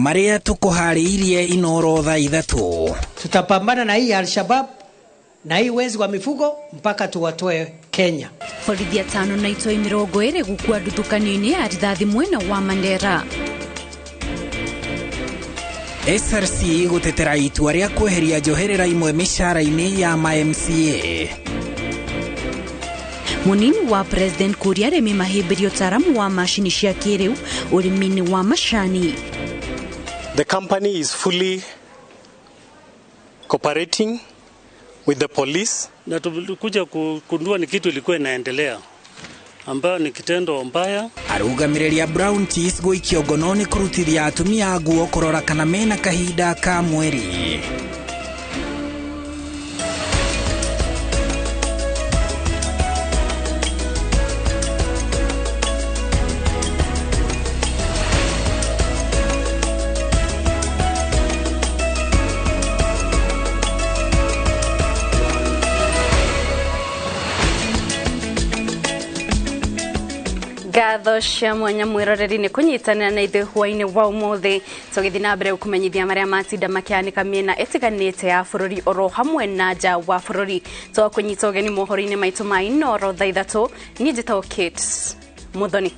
Maria tukuhariirie INooro Thaa Ithatũ. Tutapambana na hii Al-Shabaab na hii wezi wa mifugo mpaka tuwatoe Kenya. Borithi 5 na itoi 20 gukua ndutukanio-ini ya rithathi mwena wa Mandera. SRC gutetera itua ria kweheria njoherera imwe mishara-ini ya MCA. Munini wa President kuria arimi mahimbirio taramu wa mashini cia kiriu urimini wa mashani. The company is fully cooperating with the police. Na tulikuja kugundua ni kitu ilikuwa inaendelea ambayo ni kitendo mbaya. Arugamireria Brown Cheese guikio gononi kurutithia atumia nguo kurora kana mena kahinda ka mweri. Gatho cia mwanya mwiroreri ni kunyitanira na ithe hwaini wa umuthi tugithi na mbere kumenyithia maria matinda makianika miena etiganite ya bururi oro hamwe na nja wa bururi to kunyita ugeni mohoro-ini maitu ma INooro Thaa Ithatũ ni njitao Kate Muthoni.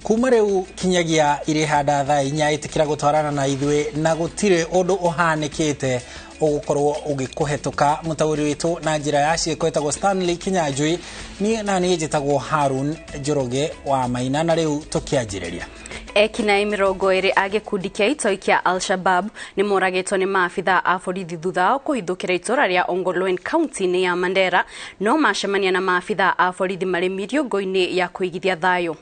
Kuma riu kinyagia iri handa thaa 4 itikira gutwarana na ithwe na gutire undu uhanikite ugukorwo ugikuhetuka mutawiri witu na njira ya cieko etagwo Stanley Kinyanjui ni na ni njitagwo Harun Njoroge wa Maina na riu tukianjiriria. Ekina 20 a gikundi kia itoi kia Al-Shabaab ni moragitwo ni maafitha a borithi thutha kuhithukira itura ria Ongolwen County ya Mandera no macemania na maafitha a borithi mari miriongo-ini ya kuigithia thayo.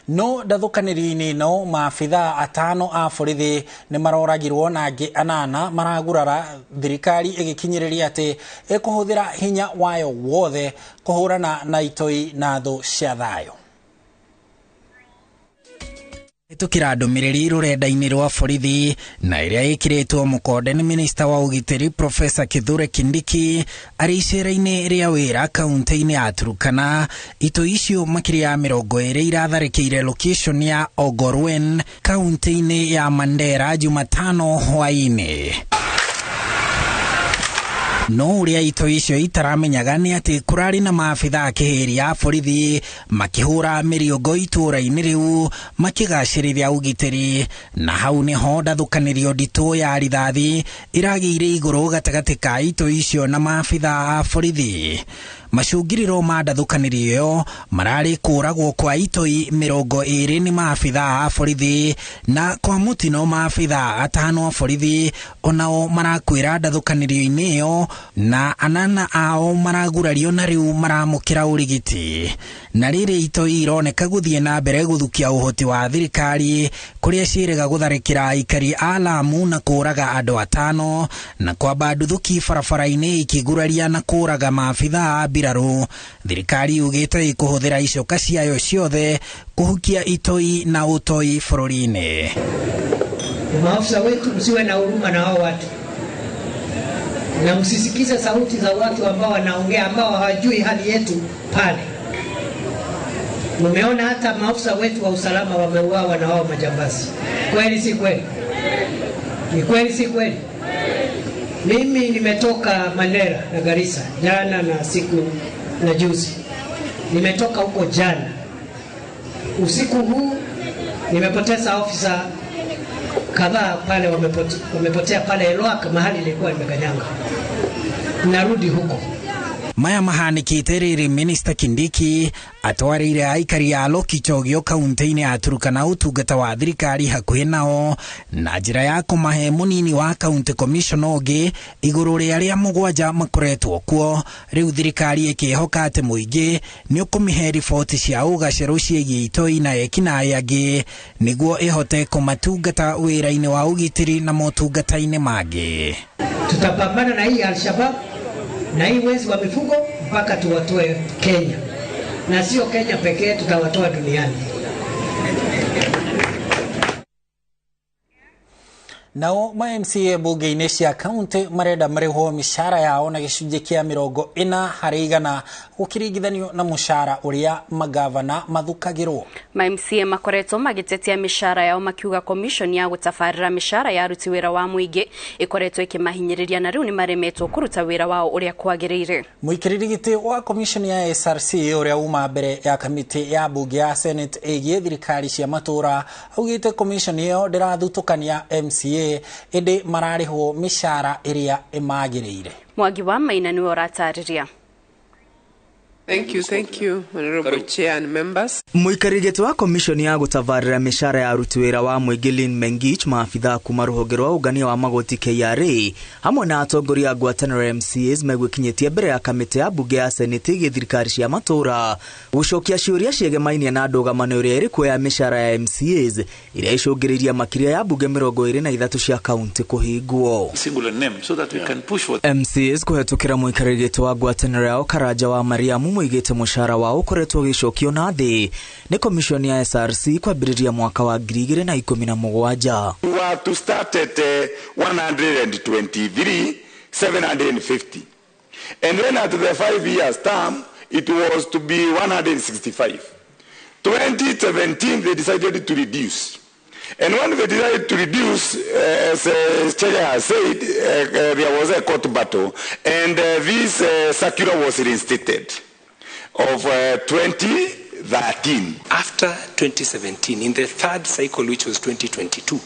No ndathukaniri-ini no maafitha 5 a borithi ni maroragirwo na angi 8 maragurara thirikari igikinyiriria ati ikuhuthira hinya wayo wothe kuhurana na itoi na thu cia thayo. Tukira ndumiriri rurenda-ini rwa borithi na iria ikiritwo mukonde ni minista wa ugitiri Professor Kithure Kindiki ari icera-ini ria wira kaunti-ini ya Turkana. Itoi icio makiria 20 iratharikire location ya Ongolwen kaunti-ini ya Mandera Jumatano hwaini. No uria itoi icio itaramenyaga ni ati kurari na maafitha a kihiri a borithi makihura miriongo itura-ini riu makigacirithia ugitiri na hau niho ndathukanirio nditu ya rithathi iragiire iguru gatagati ka itoi icio na maafitha a borithi. Macungiriro ma ndathukanirio iyo marari kuragwo kwa itoi 20 ni maafitha a borithi na kwa mutino maafitha 5 a borithi onao marakwira ndathukanirio-ini iyo na 8 ao maragurario na riu maramukira urigiti. Na riri itoi ironeka guthie na mbere guthukia uhoti wa thirikari kuria ciirega gutharikira aikari a Lamu na kuraga andu 5 na kwamba nduthuki barabara-ini ikiguraria na kuraga maafitha a biraru. Thirikari yugite ikuhuthira icoka ciayo ciothe kuhukia itoi na utoi bururi-ini. Maafisa wetu msiwe na huruma na hao watu na msisikize sauti za watu ambao wanaongea ambao hawajui hali yetu pale. Mumeona hata maafisa wetu wa usalama wameuawa na wao majambazi. Kweli si kweli? Ni kweli si kweli? Mimi nimetoka Mandera na Garissa jana na siku na juzi. Nimetoka huko jana. Usiku huu nimepoteza ofisa kadhaa pale wamepotea pale Elwak mahali nilikuwa nimekanyanga. Narudi huko. Maya mahanikite riri Minister Kindiki atwarire aikari a Lokichogio kaunti-ini ya Turkana utungata wa thirikari hakuhi nao na njira ya kumahe munini wa county commissioner ungi iguru ria aria 7 makoretwo kuo. Riu thirikari ikihoka ati muingi ni ukumihe riboti cia ugaciru ciigie itoi na ekinaĩ angi niguo ihote kumatungata wira-ini wa ugitiri na motungata-ini mangi. Tutapambana na hii Al-Shabaab na hii wezi wa mifugo mpaka tuwatoe Kenya, na sio Kenya pekee, tutawatoa duniani. Nao ma MCA bunge-inĩ cia kaunti marenda marĩhwo mĩcara yao na gĩcunjĩ kĩa 40% gũkĩringithanio na mũcara ũrĩa magavana mathukagĩrwo. Ma MCA makoretwo magĩtetia mĩcara yao makiuga commission ya gũtabarĩra mĩcara ya aruti wĩra wa mũingĩ ĩkoretwo ĩkĩmahinyĩrĩria na rĩu nĩ maremetwo kũruta wĩra wao ũrĩa kwagĩrĩire. Mũikarĩri gĩtĩ wa commission ya SRC ũrĩa uma mbere ya kamĩtĩ ya bunge ya Senate ĩgiĩ thirikari cia matũra augĩte commission ĩyo ndĩrathutũkania MCA ende mararĩhwo mĩcara ĩrĩa ĩmagĩrĩire. Mwangi wa Maina nĩwe ũratarĩria. Thank you, Honorable Chair and members. Mũikarĩri gĩtĩ wa commission ya gũtabarĩra mĩcara ya aruti wĩra wa mũingĩ Lynn Mengich, maabitha kuma rũhonge rwa ũngania wa magoti KRA hamwe na atongoria a ngwatanĩro MCAs megwĩkinyĩtie mbere ya kamĩtĩ ya bunge ya Senate ĩgiĩ thirikari cia matũra gũcokia ciũria ciegemainie na ndũgamano ĩrĩa ĩrĩ kuo ya mĩcara ya MCAs ĩrĩa ĩcũngĩrĩirie makĩria ya bunge 23 cia kaunti kũhingwo. MCAs kũhetũkĩra mũikarĩri gĩtĩ wa ngwatanĩro yao Karanja wa Mariamu moigĩte mũcara wao ũkoretwo ũgĩcokio na thĩ nĩ commission ya SRC kwambĩrĩria mwaka wa 2017. We were to start at 123,750 and then at the 5 years term it was to be 165. 2017 they decided to reduce, and when they decided to reduce, as Chair has said, there was a court battle, and this circular was reinstated of 2013. After 2017, in the third cycle, which was 2022,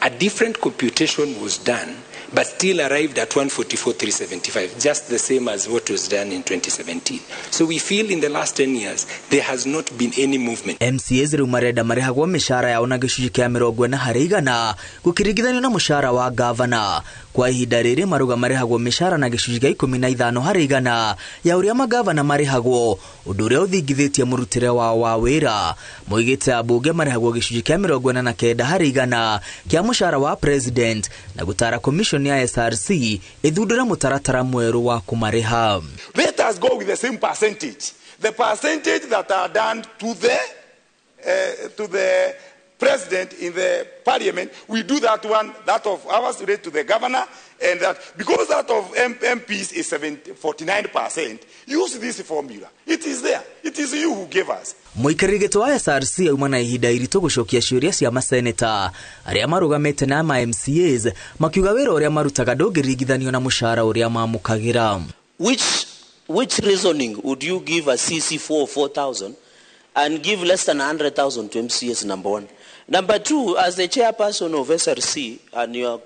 a different computation was done, but still arrived at 144,375, just the same as what was done in 2017. So we feel in the last 10 years, there has not been any movement. MCAs rĩu marenda marĩhagwo mĩcara yao na gĩcunjĩ kĩa 40% gũkĩringithanio na mũcara wa gavana. Kwa ihinda rĩrĩ maruga marĩhagwo mĩcara na gĩcunjĩ kĩa 15% ya ũrĩa magavana marĩhagwo, ũndũ ũrĩa ũthingithĩtie mũrutĩre wao wa wĩra. Moigĩte ambunge marĩhagwo gĩcunjĩ kĩa 49% kĩa mũcara wa president na gũtara commission ya SRC ithundũre mũtaratara mwerũ wa kũmarĩha. Let us go with the same percentage. The percentage that are done to the president in the parliament, we do that one, that of ours rate to the governor, and that because that of MPs is 49%, use this formula. It is there. It is you who gave us. Mũikarĩri gĩtĩ wa SRC auma na ihinda iritũ gũcokia ciũria cia maseneta arĩa marũgamĩte na ma MCAs makiuga wĩra ũrĩa marutaga ndũngĩringithanio na mũcara ũrĩa mamũkagĩra. Which reasoning would you give a CC 4,000 and give less than 100,000 to MCAs, number one? Number two, as the chairperson of SRC and your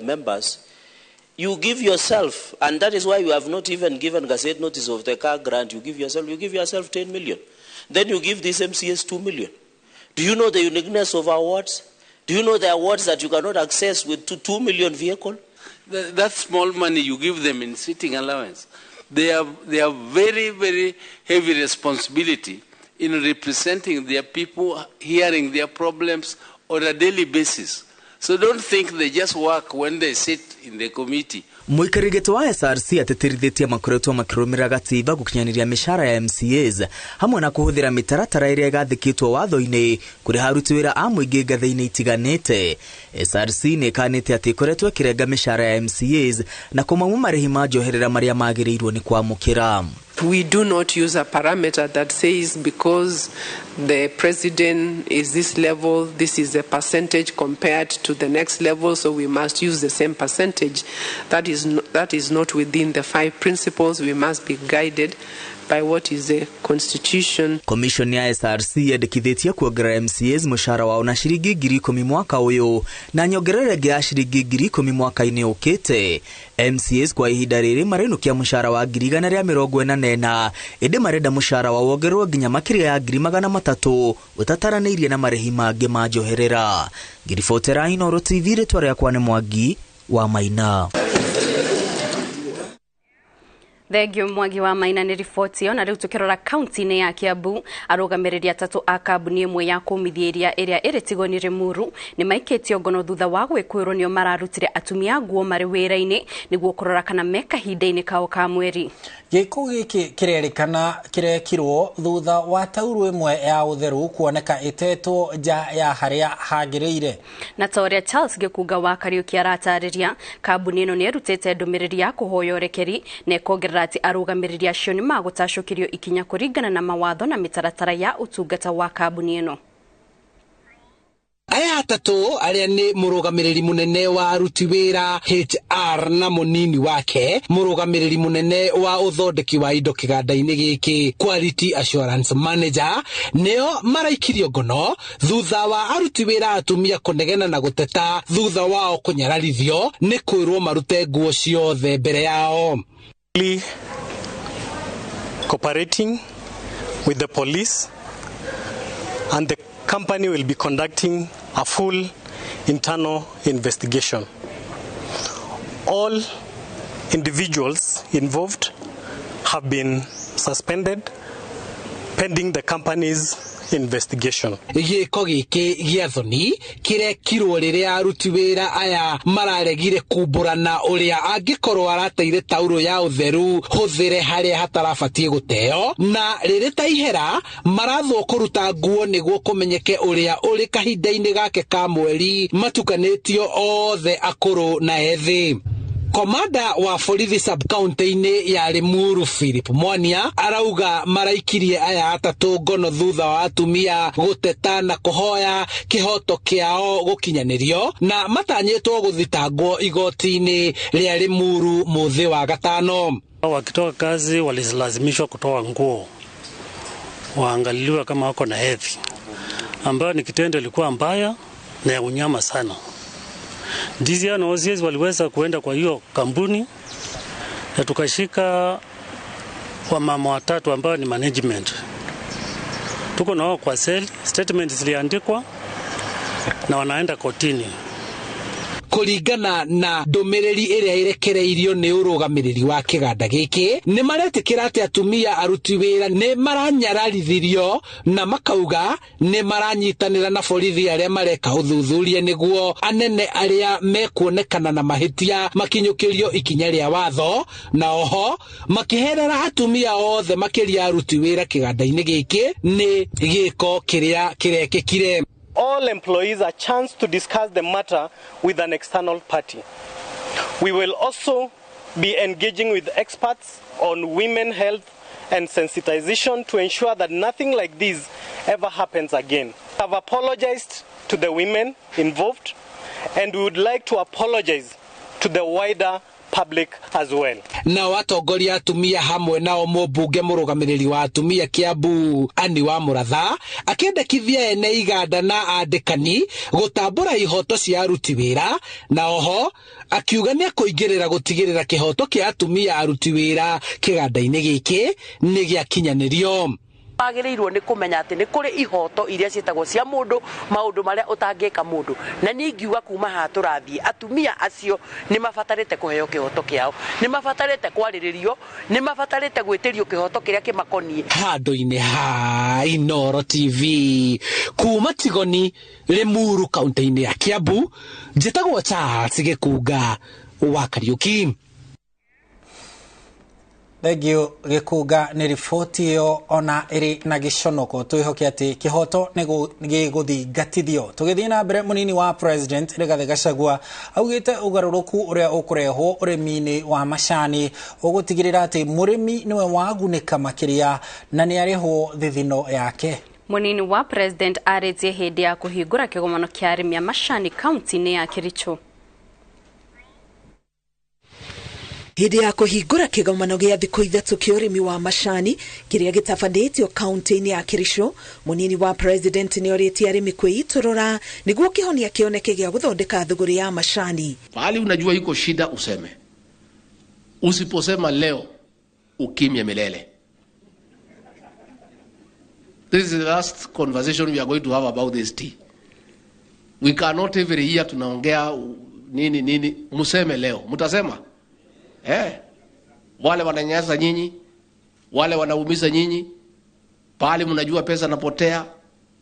members, you give yourself, and that is why you have not even given gazette notice of the car grant, you give yourself 10 million. Then you give these MCAs 2 million. Do you know the uniqueness of awards? Do you know the awards that you cannot access with 2 million vehicle? That small money you give them in sitting allowance, they have very, very heavy responsibility in representing their people, hearing their problems on a daily basis. So don't think they just work when they sit in the committee. Mũikarĩri gĩtĩ wa SRC atetĩrithĩtie makoretwo makĩrũmĩrĩra gatiba gũkinyanĩria mĩcara ya MCAs hamwe na kũhũthĩra mĩtaratara ĩrĩa ĩgathĩkĩtwo watho-inĩ kũrĩ aruti wĩra a mũingĩ ngathĩ-inĩ itiganĩte. SRC nĩ ĩkanĩte atĩ ĩkoretwo ĩkĩrenga mĩcara ya MCAs na kũmauma marĩhi ma njoherera marĩa magĩrĩirwo nĩ kwamũkĩra. We do not use a parameter that says because the president is this level, this is the percentage compared to the next level, so we must use the same percentage. That is not within the 5 principles. We must be guided by what is the constitution. Commission ya SRC yendekithĩtie kuongerera MCAs mũcara wao na ciringi 10,000 mwaka ũyũ na nyongerera ĩngĩ ya ciringi 10,000 mwaka-inĩ ũkĩte. MCAs kwa ihinda rĩrĩ marĩnukia mũcara wa 144 ĩndĩ marenda mũcara wa wongererwo nginya makĩria ya 300,000 ũtataranĩirie na marĩhi mangĩ ma njoherera. Ngiribotera INooro TV, rĩtwa rĩakwa nĩ Mwangi wa Maina. Thengio Mwangi wa Maina nĩ riboti ĩyo, na rĩu tũkĩrora kaunti-inĩ ya Kiambu arũgamĩrĩri atatũ a kambuni ĩmwe ya kũmithia ĩrĩa ĩrĩ Tigoni Limuru nĩ maikĩtio ngono thutha wa gwĩkũĩrwo nĩo mararutire atumia nguo marĩ wĩra-inĩ nĩguo kũrora kana me kahinda-inĩ kao ka mweri. Giko giki kirerikana kirekirwo thutha wa tauro imwe ya utheru kuoneka itetwo nja ya haria hagiriire. Na toria Charles Gikuga wa Kariuki aratariria kambuni ino ni erutete ndumiriri ya kuhoya urekeri na ikongerera ati arugamiriri acio ni magutacukirio ikinya kuringana na mawatho na mitaratara ya utungata wa kambuni ino. Aya atatu aria ni murugamiriri munene wa aruti wira HR na munini wake, murugamiriri munene wa uthondeki wa indo kiganda-ini giki Quality Assurance Manager, neo maraikirio ngono thutha wa aruti wira atumia kunegena na guteta thutha wao kunyararithio ni kwirwo marute nguo ciothe mbere yao. Cooperating with the police, and the company will be conducting a full internal investigation. All individuals involved have been suspended pending the company's investigation. Giko giki giathoni kirekirwo riria aruti wira aya mararegire kumburana uria angikorwo arateire tauro ya utheru huthire haria hatarabatie guteo, na riri ta ihera marathwo kuruta nguo niguo kumenyeke uria uri kahinda-ini gake ka mweri matukanitio othe akuru na ethi. Komanda wa borithi sub-county-ini ya INooro Philip Mwania arauga maraikirie aya atatu ngono thutha wa atumia guteta na kuhoya kihoto kiao gukinyanirio na matanyitwo guthitangwo igoti-ini ria INooro muthi wa gatano. Wakitoka kazi walilazimishwa kutoa nguo waangaliliwe kama wako na hedhi, ambayo ni kitendo ilikuwa mbaya na ya unyama sana. DCI na OCS waliweza kuenda kwa hiyo kampuni na tukashika wamama watatu ambao ni management. Tuko nao kwa sel, statement ziliandikwa na wanaenda kotini. Kuringana na ndumiriri iria irekereirio ni urugamiriri wa kiganda giki, ni maretikira ati atumia aruti wira ni maranyararithirio na makauga ni maranyitanira na borithi aria mareka uthuthuria niguo anene aria mekuonekana na mahitia makinyukirio ikinya ria watho, na oho makiherera atumia othe makiria aruti wira kiganda-ini giki ni giko kiria kirekekire. All employees a chance to discuss the matter with an external party. We will also be engaging with experts on women health and sensitization to ensure that nothing like this ever happens again. I've apologized to the women involved, and we would like to apologize to the wider public as well. Na watongoria atumia hamwe nao mũmbunge mũrũgamĩrĩri wa atumia Kiambu Ani wa Mũratha akĩendekithia ene iganda na andĩkani gũtambũra ihoto cia aruti wĩra, na oho akiuga nĩ kũingĩrĩra gũtigĩrĩra kĩhoto kĩa atumia aruti wĩra kĩganda-inĩ gĩkĩ nĩ gĩakinyanĩrio. Agĩrĩirwo nĩ kũmenya atĩ nĩ kũrĩ ihoto iria ciĩtagwo cia mũndũ, maũndũ marĩa ũtangĩka mũndũ, na nĩ ingiuga kuma haha tũrathiĩ atumia acio nĩ mabatarĩte kũheo kĩhoto kĩao, nĩ mabatarĩte kwarĩrĩrio, nĩ mabatarĩte gwĩtĩrio kĩhoto kĩrĩa kĩmakoniĩ. Handũ-inĩ ha INooro TV kuma Tigoni, Limuru, kaunti-inĩ ya Kiambu, njĩtagwo Charles Gikuga wa Kariuki. Thegio Gikuga ni riboti iyo ona iri na giconoko twihoke ati kihoto ni giguthingatithio. Tugithii na mbere, munini wa president Rigathi Gachagua augite ugaruruku uria ukurehwo urimi-ini wa macani ugutigirira ati murimi niwe wagunika makiria na ni arihwo thithino yake. Munini wa president aritie hindi ya kuhingura kigomano kia arimi a macani kaunti-ini ya Kericho. Hindi ya kuhingura kigomano gĩa thikũ ithatũ kĩa ũrĩmi wa macani kĩrĩa gĩtabanĩtio kaunti-inĩ ya Kericho, munini wa president nĩ orĩtie arĩmi kwĩitũrũra nĩguo kĩhonia kĩoneke gĩa gũthondeka thũgũrĩ ya macani. Pahali unajua iko shida useme. Usiposema leo ukimya milele. This is the last conversation we are going to have about this tea. We cannot every year tunaongea nini museme leo. Mutasema? Wale wananyanyasa nyinyi, wale wanaumiza nyinyi, pale mnajua pesa napotea.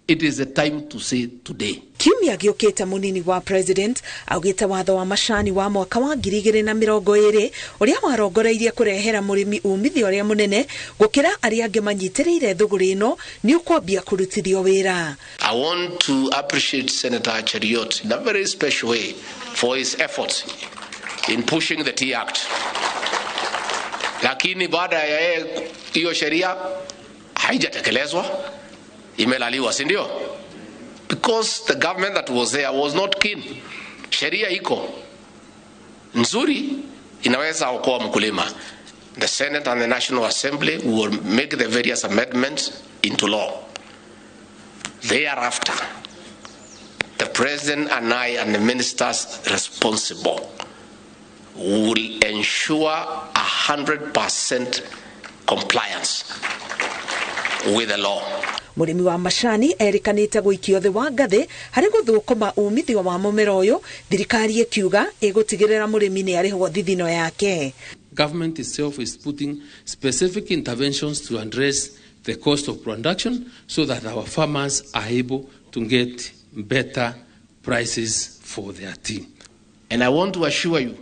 It is the time to say today. kiumia giukite munini wa president augite watho wa macani wa mwaka wa 2020 uria warongoreirie kurehera murimi umithio uria munene gukira aria angi manyitiriire thuguri ino ni ukwambia kurutirio wira. I want to appreciate Senator Cheriot in a very special way for his efforts in pushing the Tea Act. Lakini baada ya hiyo sheria haijatekelezwa, imelaliwa, si ndio? Because the government that was there was not keen. Sheria iko nzuri, inaweza okoa mkulima. The Senate and the National Assembly will make the various amendments into law. Thereafter, the President and I and the ministers responsible will ensure 100% compliance with the law. Murimi wa macani erikanite guikio thi wa ngathi hari guthukuma umithio wa mumera uyu, thirikari ikiuga igutigirira murimi ni arihwo thithino yake. Government itself is putting specific interventions to address the cost of production so that our farmers are able to get better prices for their tea. And I want to assure you,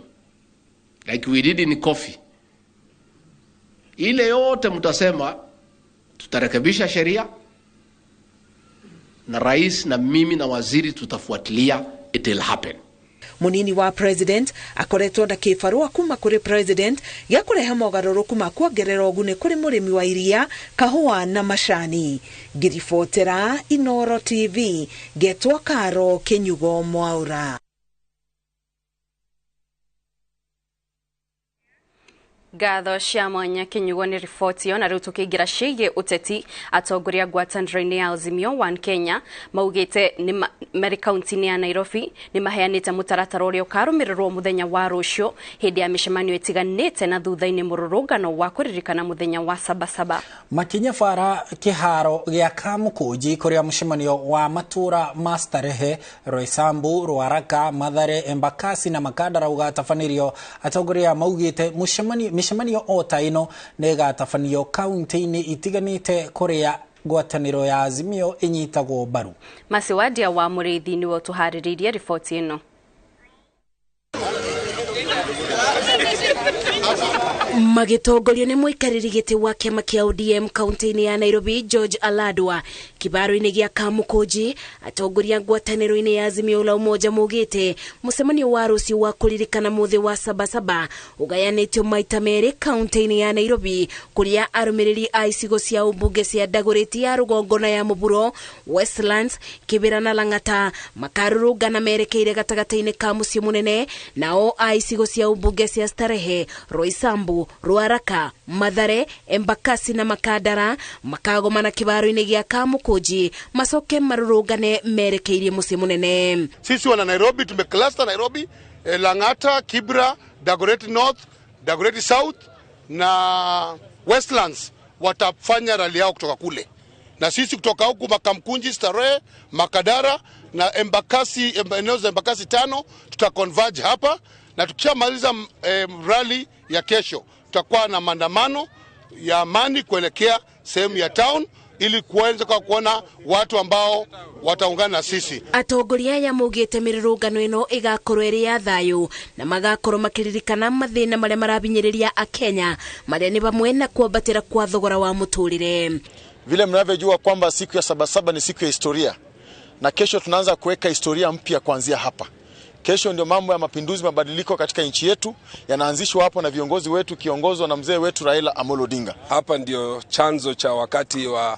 like we did in coffee, ile yote mtasema tutarekebisha sheria na rais na mimi na waziri tutafuatilia, it will happen. Munini wa president akoretwo ndakibarua kuma kuri president ya kureha mogaruruku ma kuongerera uguni kuri murimi wa iria, kahua na macani. Ngiribotera INooro TV, getwa Karo Kinyugo Mwaura. Gatho cia mwanya Kinyugo ni riboti yo na riu tukiingira ciigie uteti. Atongoria ngwataniro-ini ya Azimio One Kenya maugite ni Meri kaunti-ini ya Nairobi ni maheanite mutaratara uria ukarumirirwo muthenya wa rucio hindi ya micemanio itiganite na thutha-ini mururungano wa kuririkana muthenya wa Sabasaba. Makinya bara kiharo gia Kamukunji kuria mucemanio wa matura mastarehe Roysambu, Ruaraka, Mathare, Embakasi na Makadara ugatafanirio. Atongoria maugite micemanio ota ino negatafanio kaunti-ini itiganite kuria ngwataniro ya Azimio inyitagwo baru. Masiwadia wa Muriithi ni wo tuhariririe riboti ino. Magitongorio ni muikariri giti wa kiama kia ODM kaunti-ini ya Nairobi George Aladwa kibaro-ini gia Kamukunji. Atongoria ngwataniro-ini ya Azimio la Umoja mugite mucemanio wa rucio wa kuririkana muthi wa Sabasaba ugayanitio maita meri kaunti-ini ya Nairobi kuria arumiriri a icigo cia umbunge cia Dagoretti ya rugongo na ya muburo, Westlands, Kibera na Lang'ata makarurungana merekeire gatagata-ini ka mucii munene, nao a icigo cia umbunge cia Starehe, Roysambu, Ruaraka, Mathare, Embakasi na Makadara makagomana kibaro-ini gia Kamukunji macoke marurungane merekeirie mucii munene. Sisi wana Nairobi tumecluster Nairobi, Lang'ata, Kibra, Dagoretti North, Dagoretti South na Westlands watafanya rally yao kutoka kule, na sisi kutoka huku Kamukunji, Starehe, Makadara na Embakasi, eneo za Embakasi 5 tutaconverge hapa, na tukishamaliza rally ya kesho tutakuwa na maandamano ya amani kuelekea sehemu ya town ili kuanza kuona watu ambao wataungana na sisi. Atongoria ya mugite mirurungano ino igakorwo iri ya thayu na magakorwo makiririkana mathina maria marabinyiriria a Kenya maria ni bamwe na kuambatira kwa thogora wa muturire. Vile mnavyojua kwamba siku ya Sabasaba ni siku ya historia, na kesho tunaanza kuweka historia mpya kuanzia hapa. Kesho ndio mambo ya mapinduzi, mabadiliko katika nchi yetu yanaanzishwa hapo na viongozi wetu kiongozwa na mzee wetu Raila Amolo Odinga. Hapa ndio chanzo cha wakati wa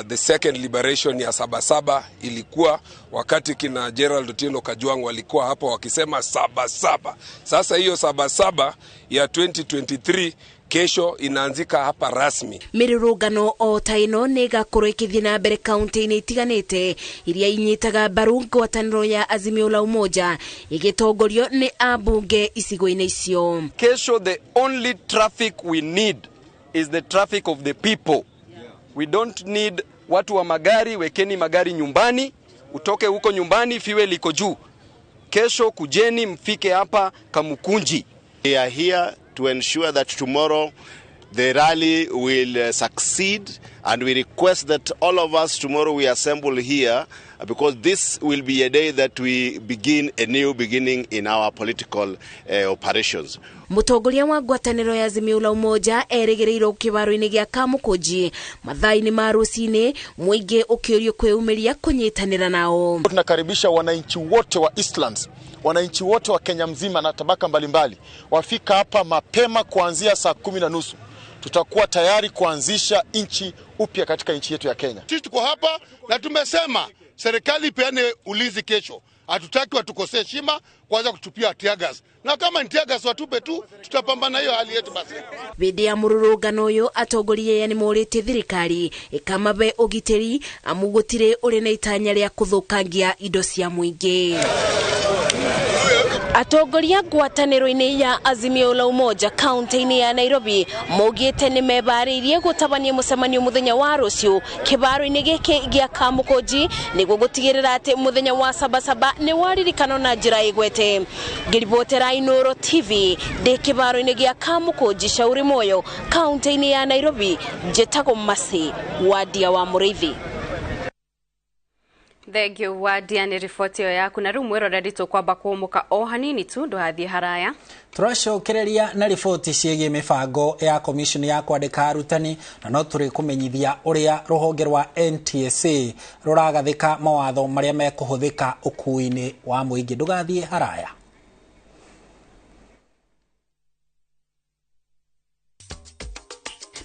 the second liberation ya Sabasaba. Ilikuwa wakati kina Gerald Otieno Kajwang walikuwa hapa wakisema Sabasaba. Sasa hiyo Sabasaba ya 2023 kesho inaanzika hapa rasmi. Mirurungano o taino nega korwo ikithii na mbere kaunti-ini itiganite iria inyitaga mbaru ngwataniro ya Azimio la Umoja igitongorio ni ambunge icigo-ini icio. Kesho the only traffic we need is the traffic of the people. We don't need watu wa magari. Wekeni magari nyumbani, utoke huko nyumbani, fuel iko juu. Kesho kujeni mfike hapa Kamukunji. We are here to ensure that tomorrow the rally will succeed, and we request that all of us tomorrow we assemble here because this will be a day that we begin a new beginning in our political operations. Mutongoria wa ngwatanĩro ya Azimio la Umoja erĩgĩrĩirwo kĩbaro-inĩ gĩa Kamukunji mathaa-inĩ ma rũcinĩ, mũingĩ ũkĩũrio kwĩumiria kũnyitanĩra nao. Tunakaribisha wananchi wote wa Eastlands, wananchi wote wa Kenya mzima na tabaka mbalimbali wafika hapa mapema kuanzia saa 10:30. Tutakuwa tayari kuanzisha nchi upya katika nchi yetu ya Kenya. Sisi tuko hapa na tumesema serikali ipeane ulinzi kesho. Hatutaki watukosee heshima kwanza kutupia tear gas. Na kama ni tear gas watupe tu, tutapambana hiyo hali yetu basi. Bidi ya mururungano uyu atongoria yani morite thirikari ikamabe ugiteri amugutire uri na itanya ria kuthukangia indo cia muingi. Atongoria ngwatanĩro-inĩ ya Azimio la Umoja kaunti-inĩ ya Nairobi maugĩte nĩ mebarĩirie gũtabania mũcemanio mũthenya wa rũciũ kĩbaro-inĩ gĩkĩ gĩa Kamukunji nĩguo gũtigĩrĩra atĩ mũthenya wa Sabasaba nĩ waririkano na njĩra ĩgwete. Ngĩribotera INooro TV ndĩ kĩbaro-inĩ gĩa Kamukunji Shauri Moyo kaunti-inĩ ya Nairobi, njĩtagwo Masi Wadia wa Mũrĩithi. Thengio wa Diane riboti yaku na rĩu mwĩroreri tũkwamba kũmũka o hanini tu ndũhathiĩ haraya. Tũracokereria na riboti ciĩgiĩ mĩbango ya komishoni ya kwandĩka arutani na no tũrĩ kũmenyithia ũrĩa rũhonge rwa NTSA rũragathĩka mawatho marĩa mekũhũthĩka ũkuui-inĩ wa mũingĩ. Ndũgathiĩ haraya.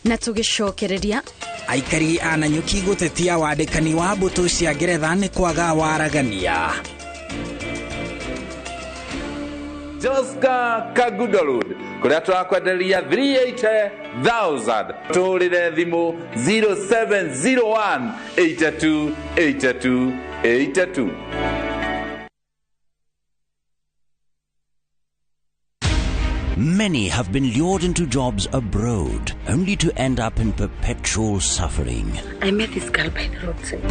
Na tũgĩcokereria aikari a Nanyuki gũtetia wandĩkani wa mbũtũ cia Ngeretha nĩ kwaga waragania. Joska Kagudo Road kuria twakwenderia 380,000 tũrĩre thimũ 0701 82 82 82. Many have been lured into jobs abroad, only to end up in perpetual suffering. I met this girl by the roadside.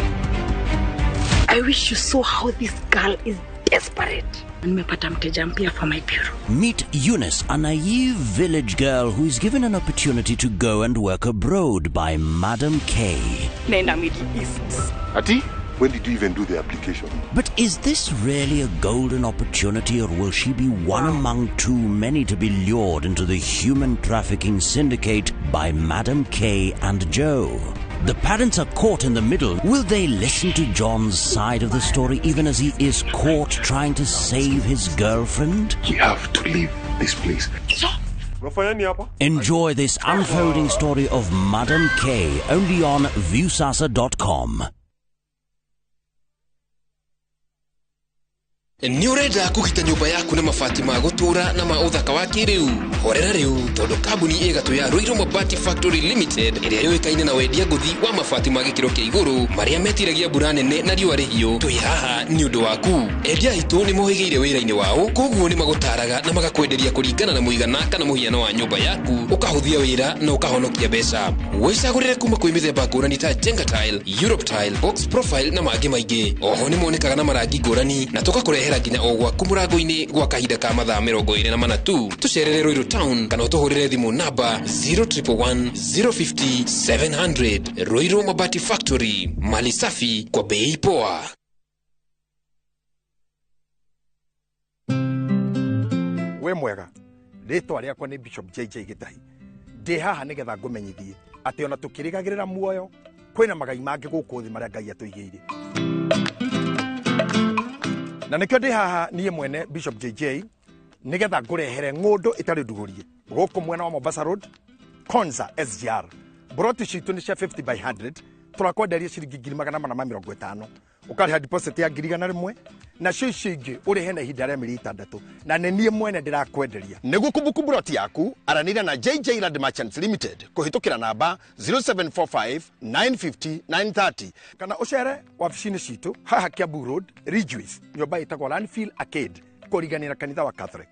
I wish you saw how this girl is desperate. Nimepata mteja mpya for my bureau. Meet Eunice, a naive village girl who is given an opportunity to go and work abroad by Madam K. Nenda Middle East. Ati? When did you even do the application? But is this really a golden opportunity, or will she be one among too many to be lured into the human trafficking syndicate by Madam K and Joe? The parents are caught in the middle. Will they listen to John's side of the story even as he is caught trying to save his girlfriend? We have to leave this place. Enjoy this unfolding story of Madam K only on viewsasa.com. Ni urenda kũgita nyũmba yaku na mabati ma gũtũra na ma ũthaka wa kĩrĩu. Horera rĩu tondũ kambuni ĩgatũ ya INooro Mabati Factory Limited ĩrĩa yũĩkaine na wendia ngũthi wa mabati ma gĩkĩro kĩa igũrũ marĩa metiragia mbura nene na riũa rĩhiũ. Twĩ haha nĩ ũndũ waku. Endia aitũ nĩ mohĩgĩire wĩra-inĩ wao, koguo nĩ magũtaraga na magakwenderia kũringana na mũigana kana mũhiano wa nyũmba yaku, ũkahũthia wĩra na ũkahonokia mbeca. Wĩcagũrĩre kuma kwĩ mĩthemba ngũrani ta Jenga Tile, Europe Tile, Box Profile na mangĩ maingĩ. Oho nĩ monekaga na marangi ngũrani na tũgakũrehera nginya o gwaku mũrango-inĩ gwa kahinda ka mathaa 24 tu. Tũcerere Ruiru Town kana ũtũhũrĩre thimũ namba 0111 050 700. Ruiru Mabati Factory, mali safi kwa bei poa. We mwega, rĩtwa rĩakwa nĩ Bishop JJ Gĩtahi. Ndĩ haha nĩgetha ngũmenyithie atĩ ona tũkĩrĩgagĩrĩra muoyo kwĩna magai mangĩ gũkũ thĩ marĩa Ngai atũigĩire. Na nĩkĩo ndĩ haha niĩ mwene Bishop JJ nĩgetha ngũrehere ng'ũndũ ĩtarĩ ndugũrie gũkũ mwena wa Mombasa Road, Konza SGR. Broti citũ nĩ cia 50 by 100, tũrakwenderia ciringi 450. Ũkarĩha deposit ya 100 na cio ingĩ ũrĩhe na ihinda rĩa mĩeri 6 na nĩ niĩ mwene ndĩrakwenderia. Nĩguo kumbukumbu broti yaku aranĩria na JJ Land Merchants Limited kũhĩtũkĩra namba 0745 950 930 kana ũcere wabici-inĩ citũ haha Kiambu Road, Ridgeways, nyũmba ĩtagwo Landfield Arcade kũrigania na kanitha wa Catholic.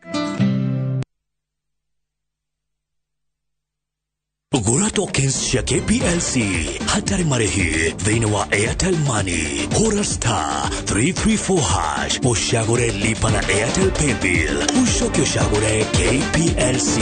Gũra tokens cia KPLC hatarĩ marĩhi thĩinĩ wa Airtel Money. Hũra star 334 hash ũcagũre lipa na Airtel Paybill, ũcoke ũcagũre KPLC.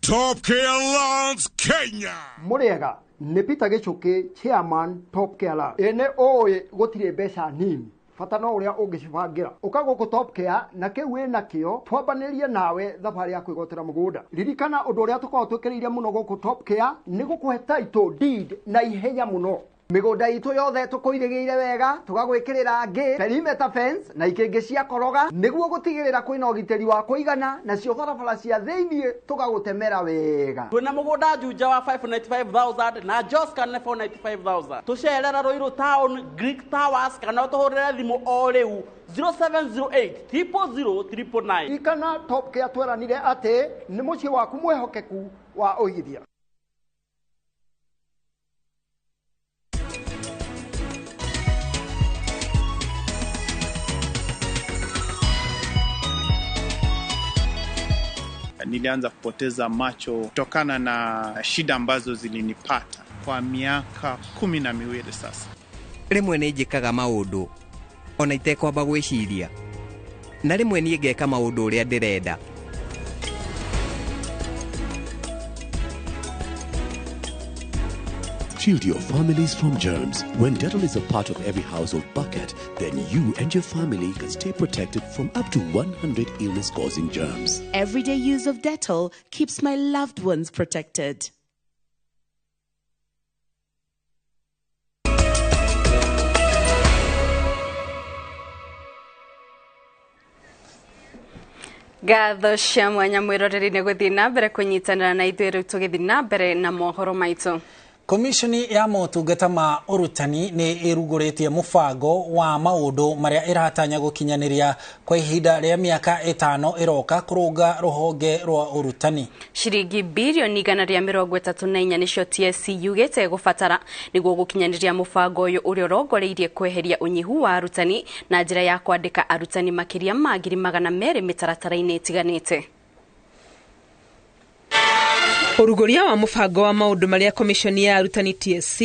Top Care Alliance Kenya. Muriega ni Peter Gichuki chairman Top Care Alliance. Ene oe gutire mbeca nini. Fata no uria ungicibangira. Ukago ku Top Care na kiu wina kio twambanirie nawe thabari ya kwigotera mugunda. Ririkana undu uria tukorwo twikiriire muno guku Top Care ni gukuhe title deed na ihenya muno. Migunda itu yothe tukuirigiire wega tugagwikirira ngi perimeter fence na ikingi cia koroga niguo gutigirira kwina ugiteri wa kuigana na cio barabara cia thiini tugagutemera wega. Twina mugunda juja wa 595,000 na Jos kana 495,000 tucerera Ruiru Town Greek Towers kana tuhurire thimu o riu 0708 000 ikana Top Care tweranire ati ni mucii waku mwehokeku wa uigithia. Nilianza kupoteza macho kutokana na shida ambazo zilinipata kwa miaka 12 sasa. Rimwe ni njikaga maundu ona itekwamba gwiciria na rimwe ni ngeka maundu uria ndirenda. Shield your families from germs. When Dettol is a part of every household bucket, then you and your family can stay protected from up to 100 illness-causing germs. Everyday use of Dettol keeps my loved ones protected. Gatho cia mwanya mwiroreri ni guthii na mbere kunyitanira na ithuĩ rĩu tũgĩthii na mbere na mohoro maitũ. Komishoni ya motungata ma urutani ni iruguritie mubango wa maundu maria iratanya gukinyaniria kwa ihinda ria miaka 5 iroka kurunga ruhonge rwa urutani. Shiringi bilioni 134 nicio TSC yugite gubatara niguo gukinyaniria mubango uyu uria urongoreirie kweheria unyihu wa arutani na njira ya kwandika arutani makiria ma 200,000 mitaratara-ini itiganite. Uruguria wa mubango wa maundu maria komishoni ya arutani TSC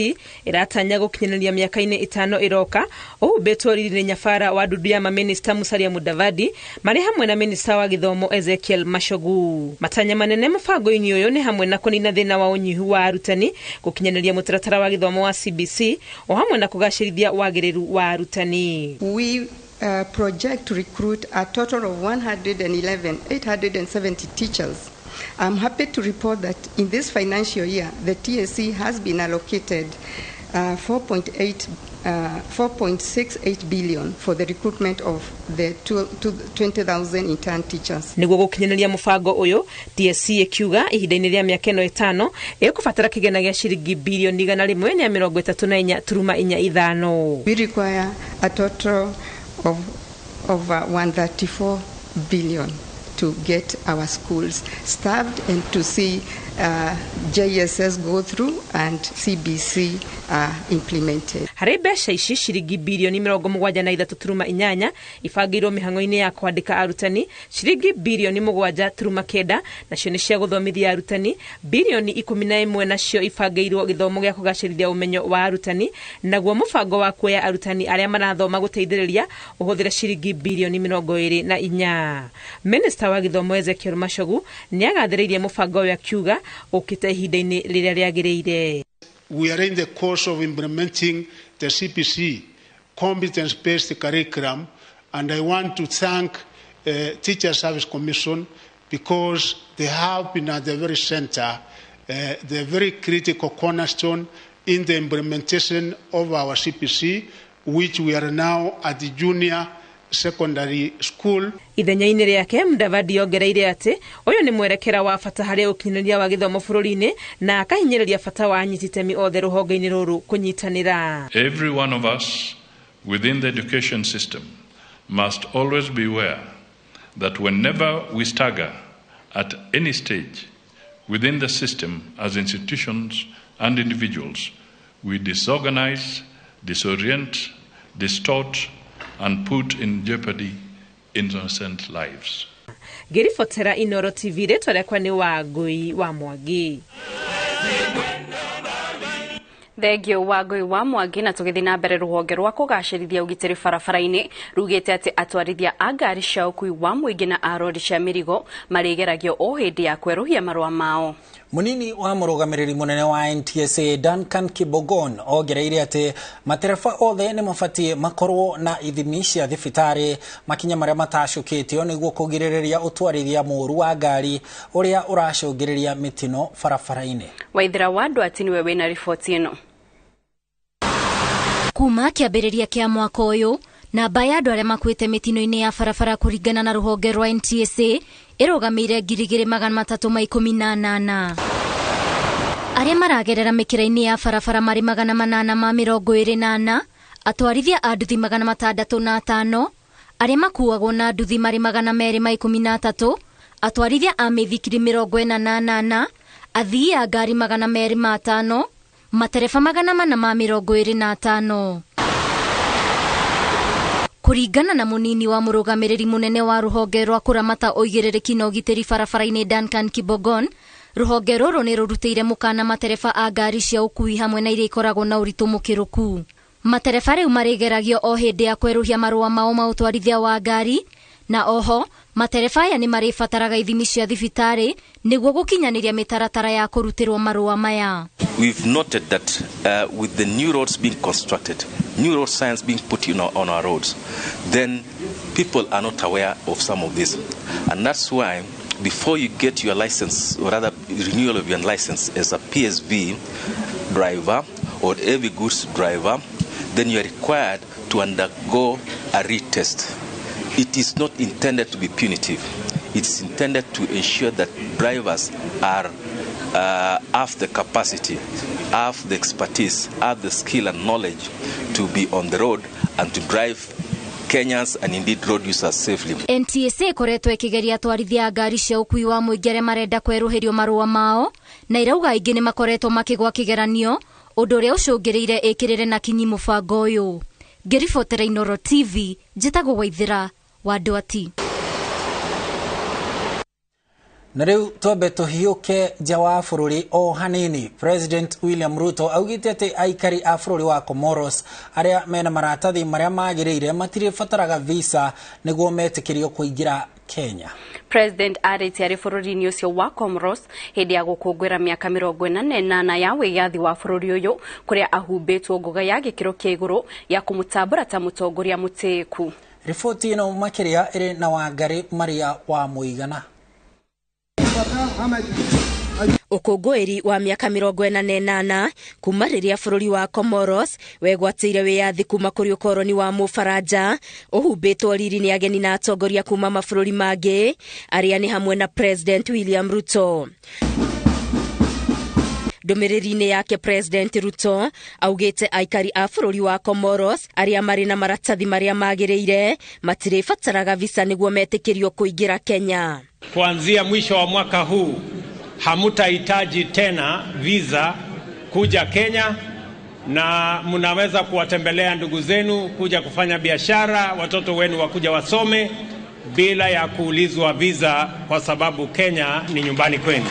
iratanya gukinyaniria miaka-ini 5 iroka uhubetwo riri nyabara wa ndudu ya maminista Musalia Mudavadi mari hamwe na minista wa githomo Ezekiel Mashogu. Matanya manene mubango-ini uyu ni hamwe na kunina thina wa unyihu wa arutani, gukinyaniria mutaratara wa githomo wa CBC o hamwe na kugacirithia wagiriru wa arutani. We project to recruit a total of 111,870 teachers. I'm happy to report that in this financial year, the TSC has been allocated 4.68 billion for the recruitment of the 20,000 intern teachers. Niguo gukinyaniria mubango uyu, TSC ikiuga ihinda-ini ria miaka 5 ikubatara kigena gia shiringi bilioni 134.45. We require a total of 134 billion to get our schools staffed and to see JSS go through and CBC implemented. Hari mbeca ici shiringi bilioni 73.8 ibangirwo mihango-ini ya kwandika arutani, shiringi bilioni 7.9 nacio ni cia guthomithia arutani, bilioni 11 nacio ibangirwo githomo gia kugacirithia umenyo wa arutani, naguo mubango wa kuoya arutani aria marathoma guteithiriria uhuthire shiringi bilioni 24. Minister wa githomo Ezekiel Mashogu ni agathiririe mubango wa kiuga ukite ihinda-ini riria riagiriire. We are in the course of implementing the CPC, competence-based curriculum, and I want to thank Teacher Service Commission because they have been at the very center, the very critical cornerstone in the implementation of our CPC, which we are now at the junior secondary school. Ithenya-ini riake Mudavadi ongereire ati uyu ni mwerekera wa bata hari ukinyaniria wa githomo bururi-ini na akahinyiriria bata wa anyititemi othe ruhonge-ini ruru kunyitanira. Every one of us within the education system must always be aware that whenever we stagger at any stage within the system as institutions and individuals, we disorganize, disorient, distort and put in jeopardy innocent lives. Girifotera INooro TV retwa rekwa ni Wangui wa Mwangi. Thegio Wagoi wa Mwangi na tugithina mbere ruhonge rwa kugacirithia ugitiri barabara-ini rugite ati atwarithia a ngari cia ukui wa muingi na arori cia mirigo marigeragio o hindi ya kweruhia marua mao. Munini wa murugamiriri munene wa NTSA Duncan Kibogon ogereire ati matereba othe ni mafatie makorwo na ithimi cia thibitari makinya maria matacukitio niguo kugiririria utwarithia muru wa ngari uria uracungiriria mitino barabara-ini. Waithira wa Ndwati niwe wina riboti ino. Kuma kiambiriria kia mwaka uyu namba ya andu aria makuite mitino-ini ya barabara kuringana na ruhonge rwa NTSA irugamire 318. Aria maragerera mikira-ini ya barabara mari 828, atwarithia a nduthi 605, aria makuagwo na nduthi mari 213, atwarithia a mithikiri 48, athii a ngari 205, matereba 425. Kuringana na munini wa murugamiriri munene wa ruhonge rwa kuramata oigirereki na ugitiri barabara-ini Duncan Kibogon, ruhonge ruru ni rurutire mukana matereba a ngari cia ukui hamwe na iria ikoragwo na uritu mukiruku. Matereba riu marigeragio o hindi ya kweruhia marua mao ma utwarithia wa ngari, na oho matereba aya ni maribataraga ithimi cia thibitari niguo gukinyaniria mitaratara ya kurutirwo marua maya. We've noted that with the new roads being constructed, new road signs being put on our roads, then people are not aware of some of this. And that's why before you get your license, or rather renewal of your license as a PSV driver or heavy goods driver, then you are required to undergo a retest. It is not intended to be punitive. It's intended to ensure that drivers are have the capacity, have the expertise, have the skill and knowledge to be on the road and to drive Kenyans and indeed road users safely. NTSA koretwo ikigeria atwarithia ngari cia ukui wa muingi aria marenda kweruhirio marua mao, na irauga ingi ni makoretwo makigwa kigeranio undu uria ucungiriire ikirire na kinyi mubango uyu. Ngiribotera INooro TV, njitagwo Waithira wa Ndwati. Na riu twambe tuhiuke nja wa bururi o hanini. President William Ruto augite ati aikari a bururi wa Comoros aria mena maratathi maria magiriire matire fataraga visa niguo metikirio kuingira Kenya. President ariti ari bururi-ini ucio wa Comoros hindi ya gukungwira miaka 48 ya wigathi wa bururi uyu kuria ahumbitwo nguga ya gikiro kia iguru ya kumutambura ta mutongoria mutiku. Riboti ino makiria iri na Wangari Maria wa Muigana. Ukungwiri wa miaka 48 kuma riria bururi wa Comoros wegwatire wiyathi kuma kuri ukoroni wa Mufaranja uhumbitwo riri ni ageni na atongoria kuma mabururi mangi aria ni hamwe na President William Ruto. Ndumiriri-ini yake President Ruto augite aikari a bururi wa Comoros aria mari na maratathi maria magiriire matire fataraga visa niguo metikirio kuingira Kenya. Kuanzia mwisho wa mwaka huu hamutahitaji tena visa kuja Kenya, na mnaweza kuwatembelea ndugu zenu, kuja kufanya biashara, watoto wenu wakuja wasome bila ya kuulizwa visa, kwa sababu Kenya ni nyumbani kwenu.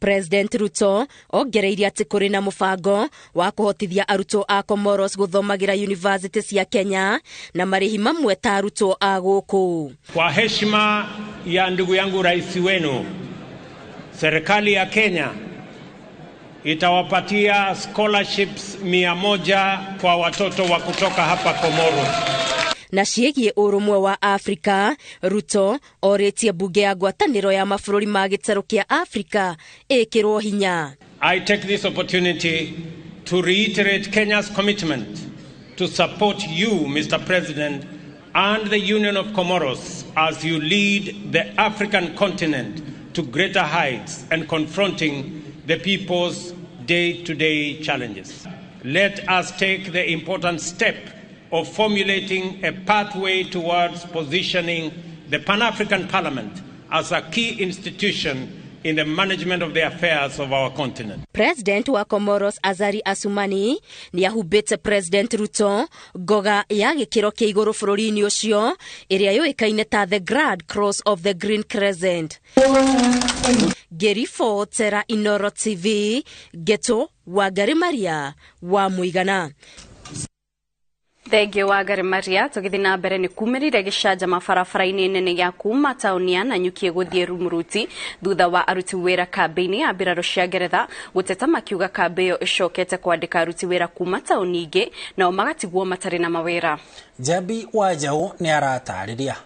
President Ruto ogereire ati kuri na mubango wa kuhotithia arutwo a Comoros guthomagira university cia Kenya na marihi mamwe ta arutwo a guku. Kwa heshima ya ndugu yangu rais wenu, serikali ya Kenya itawapatia scholarships 100 kwa watoto wa kutoka hapa Comoros. Na ciĩgiĩ ũrũmwe wa Afrika, Ruto orĩtie bunge ya ngwatanĩro ya mabũrũri ma gĩtarũ kĩa Afrika ĩkĩrwo hinya. I take this opportunity to reiterate Kenya's commitment to support you, Mr. President, and the Union of Comoros as you lead the African continent to greater heights and confronting the people's day-to-day challenges. Let us take the important step of formulating a pathway towards positioning the Pan-African Parliament as a key institution in the management of the affairs of our continent. President wa Comoros Azali Assoumani ni ahubite President Ruto goga ya gikiro kia iguru bururi-ini ucio iria yoikaine ta the Grand Cross of the Green Crescent. Gerifo Tera INooro TV Geto wa Garimaria wa Muigana. Thengio wa Garimaria tugithi na mbere ni kumirire gicanja mabarabara-ini nene ya kuma tauni ya Nanyuki guthie Rumuruti thutha wa aruti wira kambi-ini ya mbirarũ cia Ngeretha guteta makiuga kambi iyo icokete kwandika aruti wira kuma tauni ingi nao magatigwo matari na mawira. Jabi Wajau ni aratariria.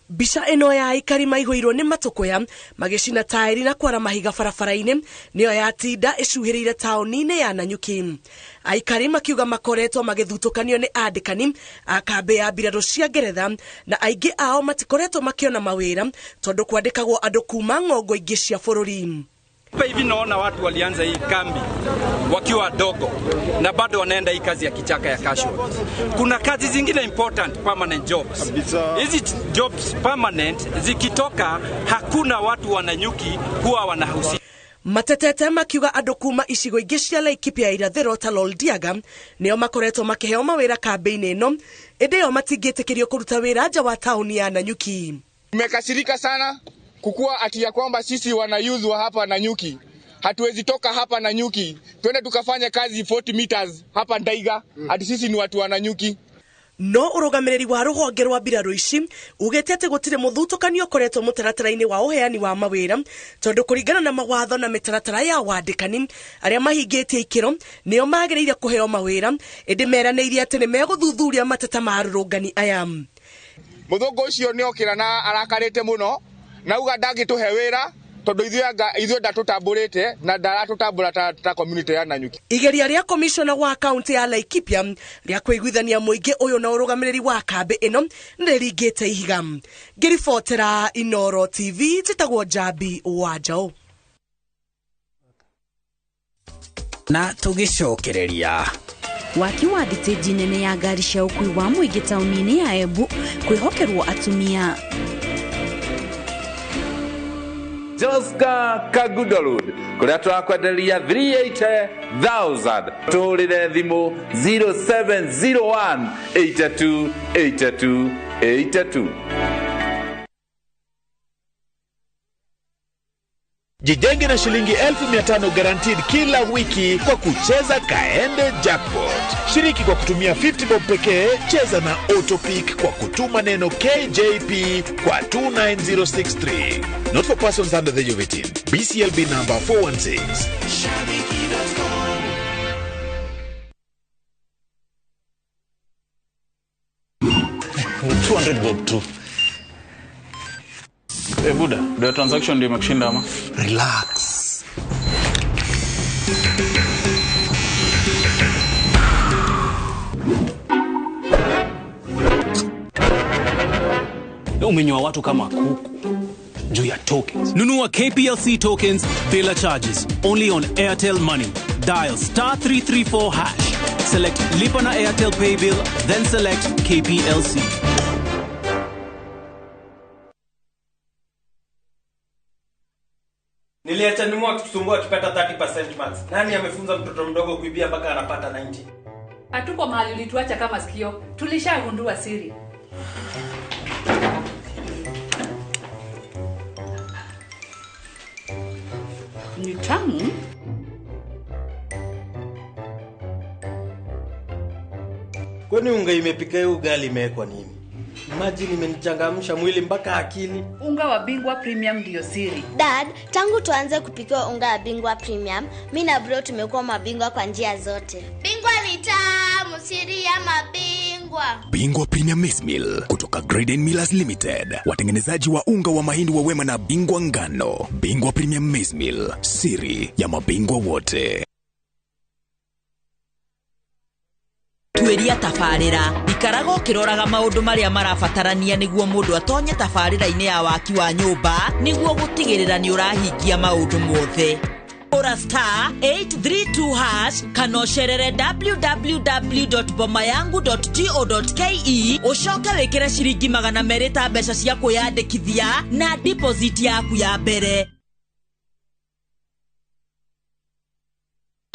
Bisha eno ya aikari maigũirwo nĩ matũkũya magĩcina taĩri na kwara mahiga barabara-inĩ nĩyo yatinda ĩcuhĩrĩire taũni-inĩ ya Nanyuki. Aikari makiuga makoretwo magĩthutũkanio nĩ andĩkani a kambĩ ya mbirarũ cia Ngeretha na aingĩ ao matikoretwo makiona mawĩra tondũ kwandĩkagwo andũ kuma ng'ongo ingĩ cia bũrũri. Hivi naona watu walianza hii kambi wakiwa wadogo na bado wanaenda hii kazi ya kichaka ya casual. Kuna kazi zingine important permanent jobs. Hizi jobs permanent zikitoka hakuna watu wa Nanyuki huwa wanahusika. Matetete makiuga andũ kuma icigo ingĩ cia Laikipia irathĩro ta Loldiaga nĩo makoretwo makĩheo mawĩra kambi-inĩ ĩno ĩndĩ o matingĩtĩkĩrio kũruta wĩra nja wa taũni ya Nanyuki. Nimekasirika sana kukua ati ya kwamba sisi wanayuzwa hapa Nanyuki. Hatuwezi toka hapa Nanyuki twende tukafanya kazi 40 meters hapa Ndaiga ati sisi ni watu wa Nanyuki. No urugamiriri wa ruhonge rwa mbirarũ ici ugĩte atĩ gũtirĩ mũthutũkanio ũkoretwo mũtaratara-inĩ wa ũheani wa mawĩra tondũ kũringana na mawatho na mĩtaratara ya wandĩkani arĩa mahingĩtie ikĩro nĩo magĩrĩire kũheo mawĩra ĩndĩ meranĩirie atĩ nĩ megũthuthuria mateta ma arũrũngani aya. Mũthũngũ ũcio nĩokĩra na arakarĩte mũno na uga ndangĩtũhe wĩra tondũ ithuĩ ndatũtambũrĩte na ndaratũtambũra ta community ya Nanyuki. Igeria rĩa commissioner wa county ya Laikipia rĩa kũiguithania mũingĩ ũyũ na ũrũgamĩrĩri wa kambĩ ĩno nĩrĩringĩte ihiga. Ngĩribotera INooro TV njĩtagwo Jabi Wajau. Na tũgĩcokereria waki wa thitĩnji nene ya ngari cia ũkui wa mũingĩ taũni-inĩ ya Embu kwĩhokerwo atumia. Joska Kagudo Road kuria twakwenderia 380,000 tũrĩre thimũ 0701 82 82 82. Jijenge na shilingi 1500 guaranteed kila wiki kwa kucheza Kaende Jackpot. Shiriki kwa kutumia 50 bob pekee, cheza na Autopic kwa kutuma neno KJP kwa 29063. Not for persons under the age of 18. BCLB number 416. 200 bob tu. Buda, the transaction ndio imekushinda ama? Relax. Umenywa watu kama kuku juu ya tokens. Nunua KPLC tokens bila charges only on Airtel Money. Dial *334#. Select Lipa na Airtel Pay Bill, then select KPLC. Niliacha nimu akitusumbua akipata 30% max. Nani amefunza mtoto mdogo kuibia mpaka anapata 90? Hatuko mahali ulituacha kama sikio. Tulishagundua siri. Ni tamu. Kwani unga imepika hiyo ugali imewekwa nini? Imagine imenichangamsha mwili mpaka akili. Unga wa Bingwa Premium ndio siri. Dad, tangu tuanze kupika unga wa Bingwa Premium, mimi na bro tumekuwa mabingwa kwa njia zote. Bingwa ni tamu, siri ya mabingwa. Bingwa Premium Maize Meal kutoka Graden Millers Limited. Watengenezaji wa unga wa mahindi wa Wema na Bingwa ngano. Bingwa Premium Maize Meal, siri ya mabingwa wote. Tueria tafarira ikarago kiroraga maundu maria marabatarania niguo mundu atonye tafarira-ini ya waki wa nyumba niguo gutigirira ni urahingia maundu mothe. hũra star 832 hash kana ũcerere www.bomayangu.go.ke ũcoke wĩkĩre ciringi 200 ta mbeca cia kwĩyandĩkithia na deposit yaku ya mbere.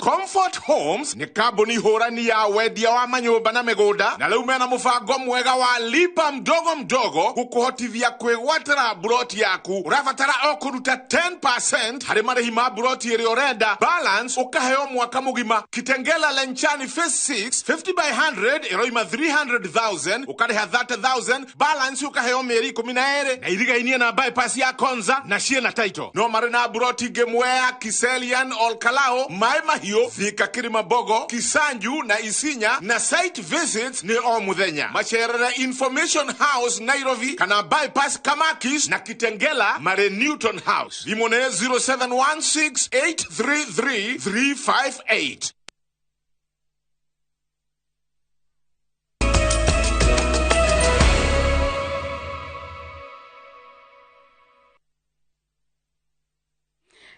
Comfort Homes ni kambuni hurani ya wendia wa manyumba na migunda na leo mena mufango mwega wa lipa mdogo mdogo kukuhotithia kwigwatira broti yaku urabatara okuruta 10% hari marihi ma broti iri orenda balance ukaheo mwaka mugima Kitengela Lenchani phase 6 50 by 100 iroima 300,000 ukariha 30,000 balance ukaheo mieri 12 na irigainie na bypass ya Konza na shie na title no marina broti Gemwea Kiselian Olkalao Maima Thika Kirimabogo, Kisanju na Isinya na site visits ni Omuthenya. Macherera Information House Nairobi kana bypass Kamakis na Kitengela Mare Newton House. Limone 0716-833-358.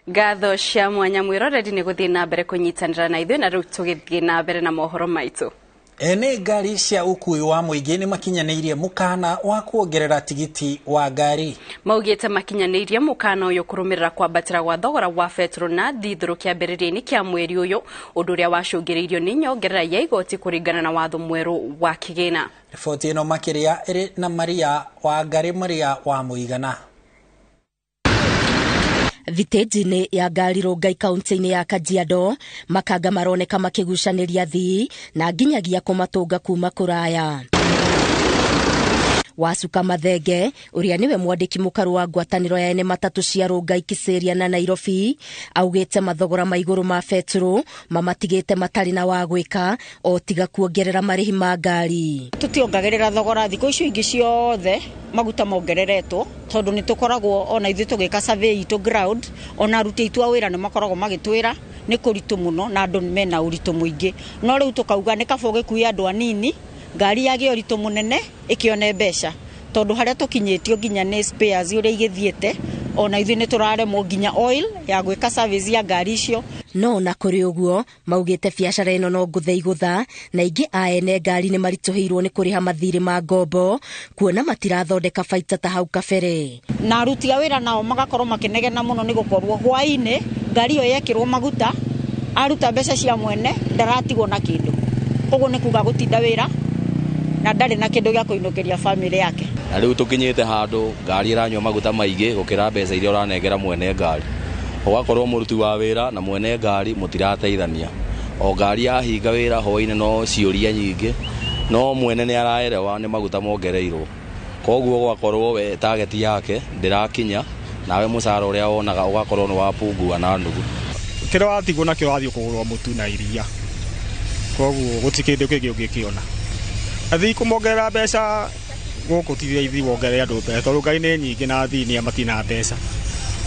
Gatho cia mwanya mwiroreri ni guthii na mbere kunyitanira na ithuĩ na rĩu tũgĩthiĩ na mbere na mohoro maitũ. Ene ngari cia ukui wa mũingĩ nĩ makinyanĩirie mũkana wa kuongerera tigiti wa ngari. Maugĩte makinyanĩirie mũkana ũyũ kũrũmĩrĩra kwambatĩra gwa thogora wa betro na dithũrũ kĩambĩrĩria-inĩ kĩa mweri ũyũ, ũndũ ũrĩa wacũngĩrĩirio nĩ nyongerera ya igoti kũringana na watho mwerũ wa kĩgĩna. Riboti ĩno makĩria ĩrĩ na Maria wa ngari Maria wa mũigana. Thitĩnji-inĩ ya ngari Rongai kaunti-inĩ ya Kajiado, makanga maroneka makĩgucanĩria athii na nginyagia kũmatũnga kuma kũraya. Wacuka Mathenge, ũrĩa niwe mwandĩki mũkaru wa ngwatanĩro ya ene matatũ cia Rongai Kisĩria na Nairobi, augĩte mathogora ma igũrũ ma betro mamatigĩte matarĩ na wa gwĩka o tiga kuongerera marĩhi ma ngari. Tũtiongagĩrĩra thogora thikũ icio ingĩ ciothe maguta mongereretwo tondũ nĩ tũkoragwo ona ithuĩ tũgĩka survey itũ ground ona aruti aitũ a wĩra nĩ makoragwo magĩtwĩra nĩ kũritũ mũno na andũ mena ũritũ mũingĩ, no rĩu tũkauga nĩ kaba ũgĩkuia andũ anini ngari yagĩ ũritũ mũnene ĩkĩone mbeca tondũ harĩa tũkinyĩtio nginya nĩ spares ũrĩa igĩthiĩte ona ithuĩ nĩ tũraremwo nginya oil ya gwĩka service ya ngari icio. No na kũrĩ ũguo maugĩte biacara ĩno no ngũthe igũtha na ingĩ a ene ngari nĩ maritũhĩirwo nĩ kũrĩha mathirĩ ma ngombo kuona matirathondeka baita ta hau kabere. Na aruti a wĩra nao magakorwo makĩnegena mũno nĩ gũkorwo hwaĩ-inĩ ngari ĩyo yekĩrwo maguta aruta mbeca cia mwene ndaratigwo na kĩndũ, ũguo nĩ kuga gũtinda wĩra na ndarĩ na kĩndũ gĩa kũinũkĩria family yake. Na rĩu tũkinyĩte handũ ngari ĩranyua maguta maingĩ gũkĩra mbeca iria ũranengera mwene ngari, ũgakorwo mũruti wa wĩra na mwene ngari mũtirateithania. O ngari yahinga wĩra hwaĩ-inĩ no ciũria nyingĩ, no mwene nĩ araerewa nĩ maguta mongereirwo, koguo gwakorwo we target yake ndĩrakinya, nawe mũcara ũrĩa wonaga ũgakorwo nĩ wapungua na nuthu. Kĩrĩa watigwo nakĩo wathiĩ kũgũrwo mũtu na iria, koguo gũtikĩndũ kĩngĩ ũngĩkĩona. Athii kũmongerera mbeca gũkũ ti thaithi wongerere andũ mbeca tondũ ngari nĩ nyingĩ na athii nĩ matina mbeca,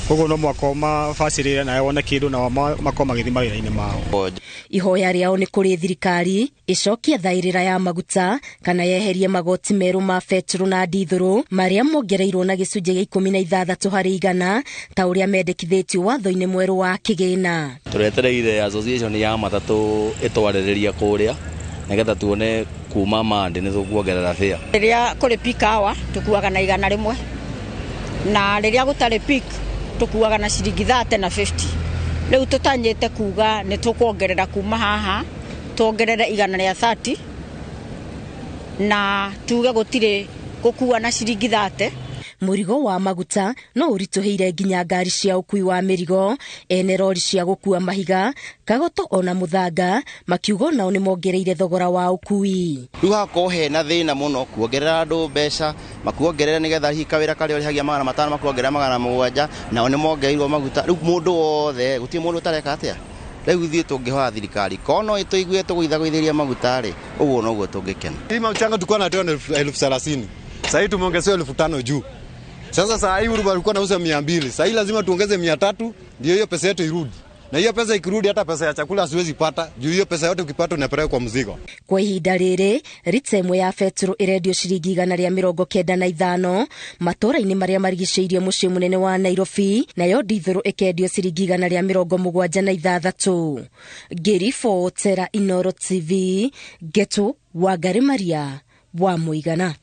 koguo no mwaka mabacĩrĩre na wone kĩndũ na makoma magĩthiĩ mawĩra-inĩ mao. Ihoya rĩao nĩ kũrĩ thirikari ĩcokie thaĩrĩra ya maguta kana yeherie magoti merũ ma betro na dithũrũ marĩa mongereirwo na gĩcunjĩ gĩa 16 harĩ igana ta ũrĩa mendekithĩtio watho-inĩ mwerũ wa kĩgĩna. Tũretereire association ya matatũ ĩtwarĩrĩria kũrĩa nĩgetha tuone kuma Monday nĩ tũkuongerera fare. Rĩrĩa kũrĩ peak hour tũkuaga na 100 na rĩrĩa gũtarĩ peak tũkuaga na ciringi 30 na 50. Rĩu tũtanyĩte kuga nĩ tũkuongerera kuma haha tuongerere 130 na tuge gũtirĩ gũkua na ciringi 30. Mũrigo wa maguta no ũritũhĩire nginya ngari cia ũkui wa mĩrigo, ene rori cia gũkua mahiga, kagoto ona mũthanga makiugo nao nĩ mongereire thogora wa ũkui. Rĩu hakorwo hena thĩna mũno kuongerera andũ mbeca, makuongerera nĩgetha hihi kawĩra karĩa ũrĩhagia 500 makuongerera 700 nao nĩ mongereirwo maguta. Rĩu mũndũ wothe gũtirĩ mũndũ ũtareka atĩa. Rĩu ithuĩ tũngĩhoya thirikari kono ĩtũigue tũgũithagũithĩria maguta rĩ, ũguo noguo tũngĩkena. Hii mchanga tulikuwa natoa 30,000. Sasa hivi tumeongezewa 5,000 juu. Sasa saa hii walikuwa nauza 200. Sasa hii lazima tuongeze 300 ndio hiyo pesa yetu irudi. Na hiyo pesa ikirudi hata pesa ya chakula siwezi pata. Juu hiyo pesa yote ukipata unapeleka kwa mzigo. Kwa ihinda riri rita imwe ya betũrũ irendio ciringi 195 matũra-inĩ maria marigicĩirie muciĩ munene wa Nairobi, nayo ndithũrũ ikendio ciringi 176. Ngĩribotera INooro TV, Getu Wangari Maria wa Mũigana.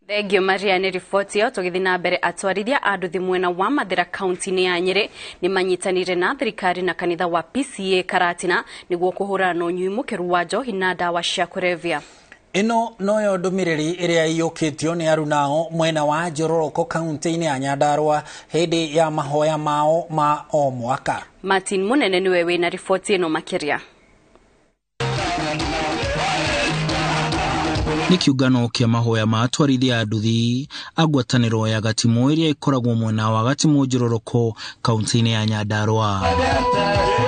Thengio Maria ni riboti yo tugithi na mbere atwarithia anduthi mwena wa Mandera county-inĩ ya Nyeri ni manyitanire na thirikari na kanitha wa PCA Karatina niguo kuhura na ũnyui mũkĩru wa njohi na ndawa cia kũrebia. Ino noyo ndumiriri iria iyukitio ni arunao mwena wa Njororoko county-inĩ ya Nyandarua hindi ya mahoya mao ma o mwaka. Martin Munene niwe wina riboti ino makiria. Ni kiugano kia mahoya ma atwarithia anduthi a ngwatanĩro ya Gatimu iria ikoragwo mwena wa Gatimu Njororoko kaunti-inĩ ya Nyandarua.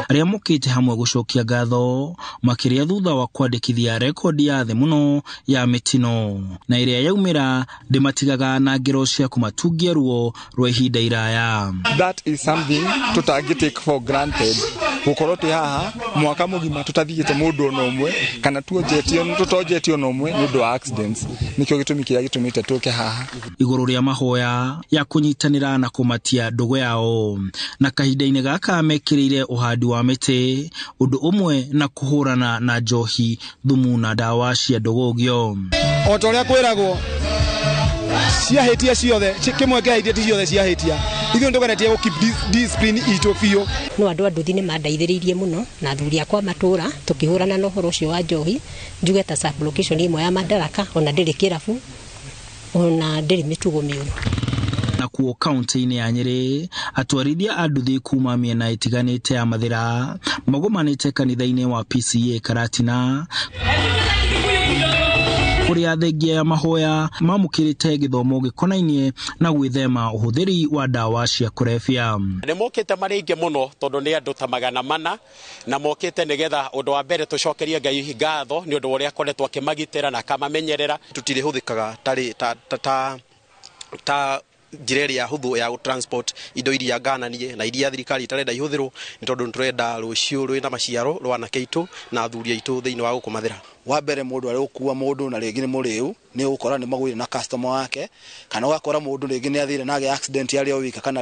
Arĩa mokĩte hamwe gũcokia ngatho makĩria thutha wa kwandĩkithia rekodi ya thĩ mũno ya mĩtino na ĩrĩa yaumĩra ndĩmatigaga na ngero cia kũmatungia ruo rwa ihinda iraya. That is something tutagitake for granted. Gukorwo twi haha mwaka mugima tutathiĩte mũndũ ona ũmwe kana tutojetio ona ũmwe nĩ ũndũ wa accidents. Nikio gitumi kĩrĩa gĩtũmĩte tũke haha. Igũrũ rĩa mahoya ya kũnyitanĩra na kũmatia ndogo yao na kahinda-inĩ gaka mekĩrĩire ũhandi wa mĩtĩ ũndũ ũmwe na kũhũrana na njohi, thumu na ndawa cia ndogogio. O ta ũrĩa kwĩragwo ciahĩtia ciothe kĩmwe kĩahĩtia ti ciothe ciahĩtia. Ithuĩ ndũgeretie gũ keep discipline itũ biũ. No andũ anduthi nĩ mandaithĩrĩirie mũno na athuri akwa matũra tukĩhũrana na ũhoro ũcio wa njohi. Njuge ta sub location imwe ya Madaraka ona ndĩrĩ kĩrabu ona ndĩrĩ mĩtugo mĩũru. Na kuo kaunti-inĩ ya Nyeri atwarithia anduthi kuma mĩena ĩtiganĩte ya mathira magomanĩte kanitha-inĩ wa PCA Karatina kuria thengia ya mahoya mamũkĩrĩte gĩthomo gĩkonainie na gwĩthema ũhũthĩri wa ndawa cia kũrebia. Nĩ mokĩte marĩngĩ mũno tondũ nĩ andũ ta 400 na mokĩte nĩgetha ũndũ wa mbere tũcokerie Ngai ngatho nĩ ũndũ ũrĩa akoretwo akĩmagitĩra na akamamenyerera. Tutirĩhũthĩkaga ta njĩra ĩrĩa hũthũ ya transport indo iria ngananie na iria thirikari itarenda ihũthĩrwo nĩ tondũ nĩtũrenda rũciũ rwĩna maciaro rwa anake aitũ na athuri aitũ thĩinĩ wa gũkũ Mathira. Wa mbere mũndũ arĩ gũkua mũndũ na rĩngĩ nĩ mũrĩu nĩ ũgũkora nĩ magwire na customer wake kana ũgakora mũndũ rĩngĩ nĩ athire na accident yarĩ o wika kana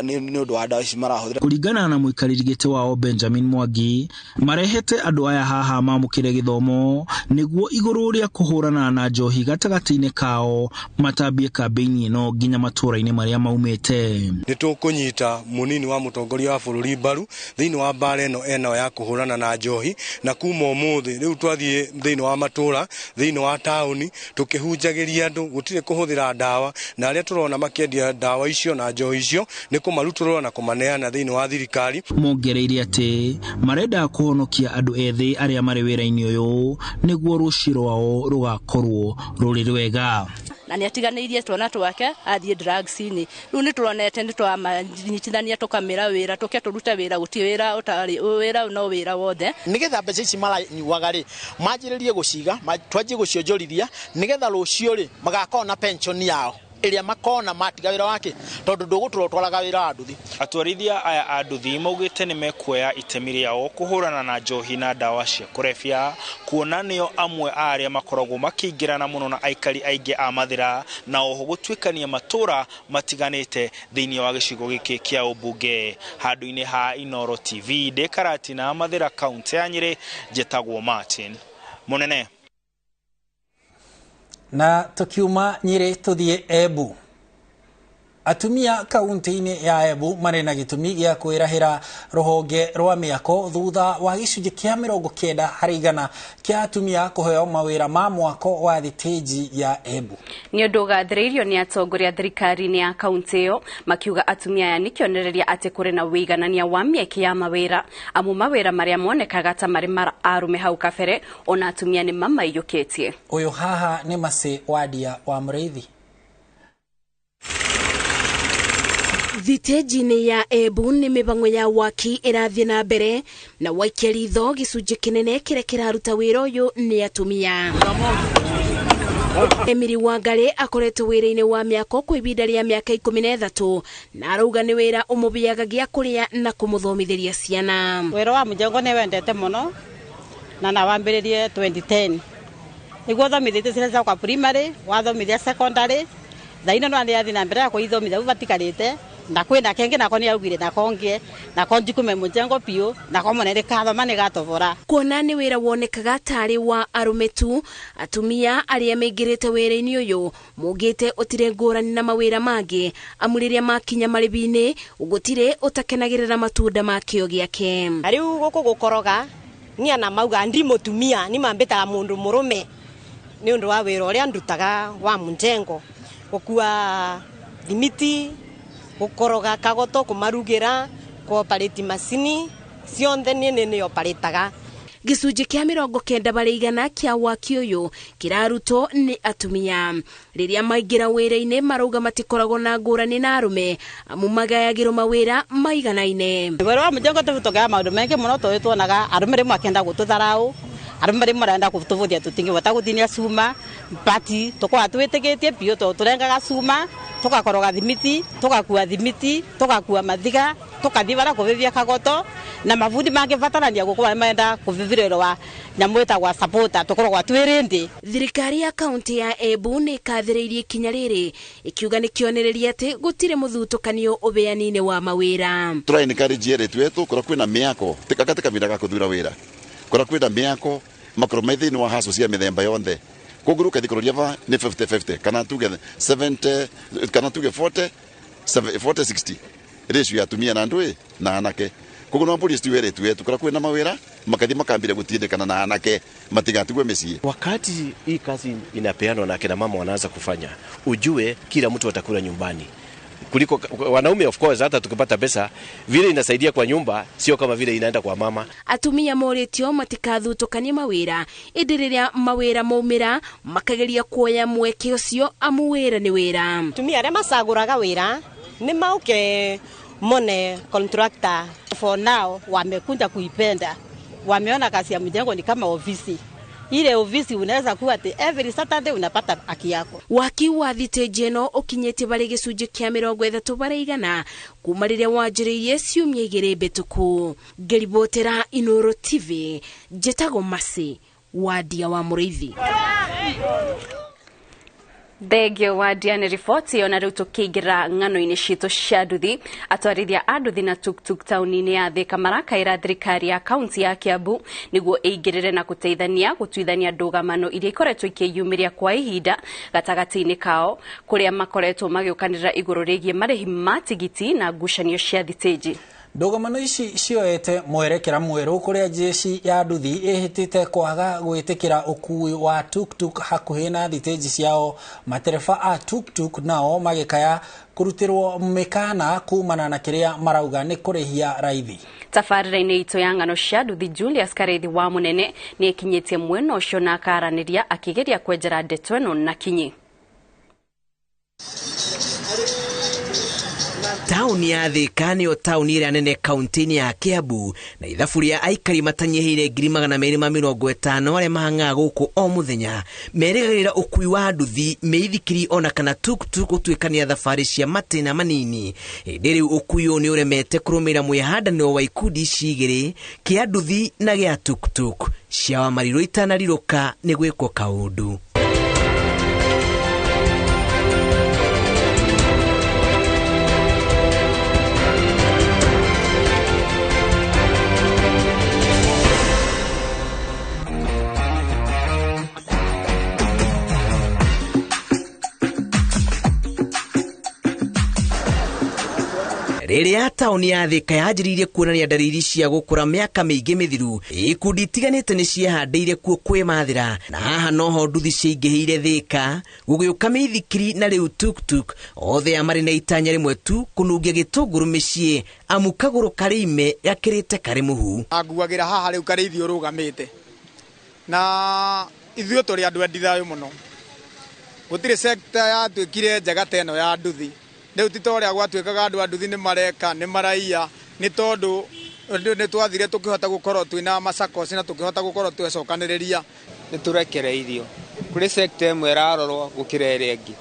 nĩ ũndũ wa ndawa ici marahũthĩra. Kũringana na mũikarĩri gĩtĩ wao Benjamin Mwangi marehete andũ aya haha mamũkĩre gĩthomo nĩguo igũrũ rĩa kũhũrana na njohi gatagatĩ-inĩ kao matambie kambĩini ĩno nginya matũra-inĩ marĩa maumĩte. Nĩ tũkũnyita mũnini wa mũtongoria wa bũrũri mbaru thĩinĩ wa mbara ĩno ya kũhũrana na njohi na kuma ũmũthĩ rĩu twathiĩ thĩinĩ wa matũra thĩinĩ wa taũni tukĩhunjagĩria andũ gũtirĩ kũhũthĩra ndawa na arĩa tũrona makĩendia ndawa icio na njohi icio nĩ kũmarutũrũra na kũmaneana thĩinĩ wa thirikari. Mongereire atĩ marenda kũhonokia andũ ethĩ arĩa marĩ wĩra-inĩ ũyũ nĩguo rũciũ rwao rũgakorwo rũrĩ rwega. Na nĩ atiganĩirie twana twake athiĩ drugs-inĩ. Rĩu nĩ tũronete nĩ twamanyitithania tũkamĩra wĩra tũke tũrute wĩra gũtirĩ wĩra ũtarĩ wĩra no wĩra wothe. Nĩgetha mbeca ici maranyuaga rĩ manjĩrĩrie gũciga twanjie gũcionjorithia nĩgetha rũciũ rĩ magakorwo na pension yao ĩrĩa makona matiga wĩra wake tondũ ndũgũtũrotwaraga wĩra wa nduthi. Atwarithia aya a nduthi maugĩte nĩ mekuoya itemi rĩao kũhũrana na njohi na ndawa cia kũrebia kuona nĩo amwe a arĩa makoragwo makĩingĩrana mũno na aikari aingĩ a Mathira na oho gũtuĩkania matũra matiganĩte thĩinĩ wa gĩcigo gĩkĩ kĩa ũmbunge. Handũ-inĩ ha INooro TV ndĩ Karatina, Mathira kaunti ya Nyeri, njĩtagwo Martin Munene. Na tukiuma Nyeri tuthie Embu. Atumia kaunti-inĩ ya Embu marĩ na gĩtũmi gĩa kwĩrahĩra rũhonge rwa mĩako thutha wa gĩcunjĩ kĩa 90% kĩa atumia kũheo mawĩra ma mwako wa thitĩnji ya Embu. Nĩ ũndũ ũgathĩrĩirio nĩ atongoria thirikari-inĩ ya kaunti ĩyo makiuga atumia aya nĩ kĩonereria atĩ kũrĩ na wĩiganania wa mĩeke ya mawĩra amu mawĩra marĩa monekaga ta marĩ ma arũme hau kabere ona atumia nĩ mamaiyũkĩtie. Ũyũ haha nĩ Mercy Wadia wa Mũrĩithi. Thitĩnji-inĩ ya Embu nĩ mĩbango ya waki ĩrathiĩ na mbere na waikia ritho gĩcunjĩ kĩnene kĩrĩa kĩraruta wĩra ũyũ nĩ atumia. Emiri Wangari akoretwo wĩra-inĩ wa mĩako kwa ihinda rĩa mĩaka 13 na arauga nĩ wĩra ũmũbiaga gĩa kũrĩa na kũmũthomithĩria ciana. Wĩra wa mũjengo nĩ wendete mũno na nawambĩrĩrie 2010. Nĩguo thomithĩtie ciana cia kwa primary, wathomithia secondary, thaino no nĩathi na mbere ya kũithomithia ubatikarĩte na kwenda kenge nako nĩ augire na kongie na konjikume mũjengo piũ na komonere kathoma nĩ gatobora. Kuona nĩ wĩra wonekaga tarĩ wa arume tu, atumia arĩa maingĩrĩte wĩra-inĩ ũyũ mugĩte ũtire ngũrani na mawĩra mangĩ amu rĩrĩa makinya marĩbi-inĩ gũtirĩ ũtakenagĩrĩra matunda ma kĩo gĩake. Rĩu gũkũ gũkoroga ni ana mauga ndi mũtumia ni mambĩtaga mũndũ mũrũme nĩ ũndũ wa wĩra ũrĩa ndutaga wa mũjengo, gũkua thimiti, gukoroga kagoto, kumarugira, kuoperate macini cionthe nĩ operataga. Gĩcunjĩ kĩa 90% kĩa waki ũyũ kĩrarutwo nĩ atumia. Rĩrĩa maingĩra wĩra-inĩ marauga matikoragwo na ngũrani na arume amu magayagĩrwo mawĩra maiganaine. Wĩra wa mũjengo tũbutũkaga maũndũ maingĩ mũno tondũ tuonaga arume rĩmwe akĩenda gũtũtharau, arume rĩmwe arenda gũtũbũthia tũtingĩhota gũtinia cuma, pati tũkoragwo twĩtĩkĩtie piũ tondũ tũrengaga cuma, tũgakoroga thimiti, tũgakua thimiti, tũgakua mathiga, tũkathi bara kũbibia kagoto na mabundi mangĩbatarania gũkorwo marenda kũbibirĩrwo wa nyamũ ĩtagwo supporter tũkoragwo twĩrĩndĩ. Thirikari ya kaunti ya Embu nĩ ĩkathĩrĩirie ikinya rĩrĩ ikiuga nĩ kĩonereria atĩ gũtirĩ mũthutukanio ũbeani-inĩ wa mawĩra. Tũraencourage airĩtu etu korwo kwĩna mĩako tĩkaka kahinda ga kũthura wĩra, korwo kwĩna mĩako makorwo me thĩinĩ wa haco cia mĩthemba yothe. Koguo kathikũrũria va nĩ 50-50 kana tuge 70 kana tuge 40-60 ratio ya atumia na andũ na anake. Koguo no polisi tu wetu wetu korwo kwĩna mawĩra makathi makambire gũtindĩkana na anake matigatigwe mĩciĩ. Wakati hii kazi inapeanwa na kina mama wanaanza kufanya, ujue kila mtu atakula nyumbani kuliko wanaume. Of course hata tukipata pesa vile inasaidia kwa nyumba sio kama vile inaenda kwa mama. Atumia moretio matikathutukanie mawĩra ĩndĩ rĩrĩa mawĩra maumĩra makageria kuoya mweke ũcio amu wĩra nĩ wĩra. Atumia arĩa macagũraga wĩra nĩ mauke mone contractor for now wamekuja kuipenda, wameona kazi ya mjengo ni kama ofisi. Ile ofisi unaweza kuwa ati every Saturday unapata haki yako. Waki wa thitĩnji ĩno ũkinyĩte barĩ gĩcunjĩ kĩa 30 barĩ igana kuma rĩrĩa wanjĩrĩirie ciumia 2 mbĩtũku. Ngeribotera INooro TV, njĩtagwo Masi Wadia wa Mũrĩithi. Thegio wa Diane riboti ona rĩu tũkĩingĩra ng'ano-inĩ citũ cia nduthi. Atwarithia a nduthi na tuk-tuk taũni-inĩ ya Thika marakaĩra thirikari ya kaunti ya Kiambu nĩguo ĩingĩrĩre na gũteithania gũtuithania ndũgamano iria ikoretwo ikĩyumĩria kwa ihinda gatagatĩ-inĩ kao kũrĩa makoretwo magĩũkanĩrĩra igũrũ rĩgiĩ marĩhi ma tigiti na ngucanio cia thitĩnji. Ndũgamano ici cioete mwerekera mwerũ kũrĩa jeshi ya nduthi ĩhĩtĩte kwaga gwĩtĩkĩra ũkui wa tuk-tuk hakuhĩ na thitĩnji ciao. Matereba a tuk-tuk nao magĩkaya kũrutĩrwo mĩkana kumana na kĩrĩa marauga nĩ kũrĩhia raithi. Tabarĩra-inĩ itũ ya ng'ano cia nduthi Julius Kareithi wa Mũnene nĩ ĩkinyĩtie mwena ũcio na akaranĩria akĩgeria kwenjera ndeto ĩno na kinyi. Tauni ya Thika nĩyo tauni ĩrĩa nene kaunti-inĩ ya Kiambu na ithabu rĩa aikari matanyihĩire 250 arĩa mahangaga gũkũ o mũthenya merĩgagĩrĩra ũkui wa nduthi, mĩithikiri ona kana tuk-tuk gũtuĩkania thabarĩ cia matĩna manini. Hĩndĩ rĩu ũkui ũyũ nĩ ũremete kũrũmĩrĩra mwĩhandanĩro wa ikundi ici igĩrĩ kĩa nduthi na gĩa tuk-tuk. Ciawa Marirũ itanarirũka nĩ gwĩkwo kaũndũ. Rĩrĩa tauni ya Thika yanjĩrĩirie kuonania ndariri cia gũkũra mĩaka mĩingĩ mĩthiru, ikundi itiganĩte nĩ ciehandĩire kuo kwĩmathĩra, na haha noho nduthi ciaingĩhĩire Thika gũgĩũka mĩithikiri na rĩu tuk-tuk, othe marĩ na itanya rĩmwe tu kũnungia gĩtũngũrũ mĩciĩ amu kagũrũ karĩ ime gakĩrĩte karĩ mũhu. Nguagĩra haha rĩu Kareithi ũrũgamĩte na ithuĩ tũrĩ andũ endi thayũ mũno, gũtirĩ sector yatuĩkire njega ta ĩno ya nduthi. Rĩu ti ta ũrĩa gwatuĩkaga andũ a nduthi nĩ mareka nĩ maraiya, nĩ tondũ nĩ twathire tũkĩhota gũkorwo twĩna masakoci na tũkĩhota gũkorwo twecokanĩrĩria. Nĩ tũrekereirio kuri sector ĩmwe ĩrarorwo gũkĩra ĩrĩa ĩngĩ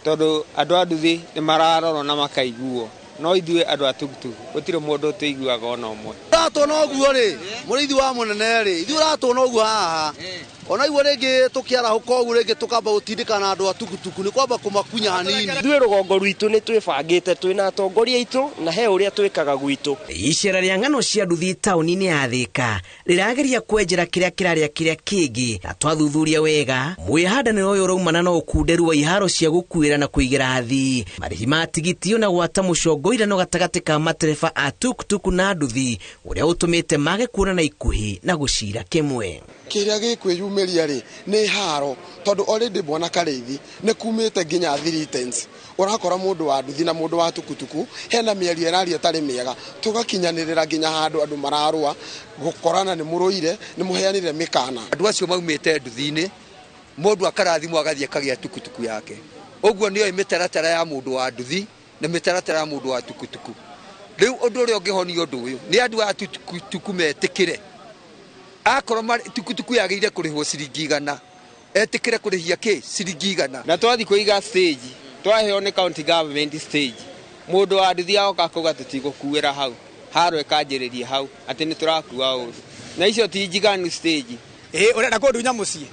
tondũ andũ a nduthi nĩ mararorwo na makaiguo no ithuĩ andũ a tukutuku gũtirĩ mũndũ tũiguaga ona ũmwe. Ũratũona ũguo rĩ mũrĩithi wa mũnene rĩ ithuĩ ũratũona ũguo haha ona igua rĩngĩ tũkĩarahũka ũguo rĩngĩ tũkamba gũtindĩka na andũ a tukutuku nĩ kwamba kũmakunya hanini. Ithuĩ rũgongo rwitũ nĩ twĩbangĩte twĩna atongoria aitũ na he ũrĩa twĩkaga gwitũ. Icera rĩa ng'ano cia nduthi taũni-inĩ ya Thika rĩrageria kwenjera kĩrĩa kĩrarĩa kĩrĩa kĩngĩ na twathuthuria wega mwĩhandanĩro ũyũ ũraumana na ũkunderu wa iharo cia gũkuĩra na kũigĩra athii marĩhi ma tigiti na gwata mũcongo irano gatagatĩ ka matereba a tukutuku na nduthi ũrĩa ũtũmĩte mage kuonana ikuhĩ na gũcira kĩmwe. Kĩrĩa gĩkwĩyumĩria rĩ nĩ haro tondũ already mwana Karĩithi nĩ kumĩte nginya 3 tens urakora mũndũ wa nduthi na mũndũ wa tukutuku hena mĩario ĩraria tarĩ mĩega tugakinyanĩrĩra nginya handũ andũ mararũa gũkorana nĩ mũrũire nĩ mũheanire mĩkana. Andũ acio maumĩte nduthi-inĩ mũndũ akarathimwo agathiĩ akagĩa tukutuku yake ũguo nĩyo mĩtaratara ya mũndũ wa nduthi na mĩtaratara ya mũndũ wa tukutuku. Rĩu ũndũ ũrĩa ũngĩhonia ũndũ ũyũ nĩ andũ a tukutuku metĩkĩre akorwo tukutuku yagĩrĩire kũrĩhwo ciringi 100 etĩkĩre kũrĩhia kĩ ciringi 100 na twathi kũiga stage twaheo nĩ county government stage mũndũ wa nduthi agoka kuga tũtigũkuĩra hau haro ĩkanjĩrĩria hau atĩ nĩ tũrakua ũru na icio ti njiganu stage ũrenda kũndunya mũciĩ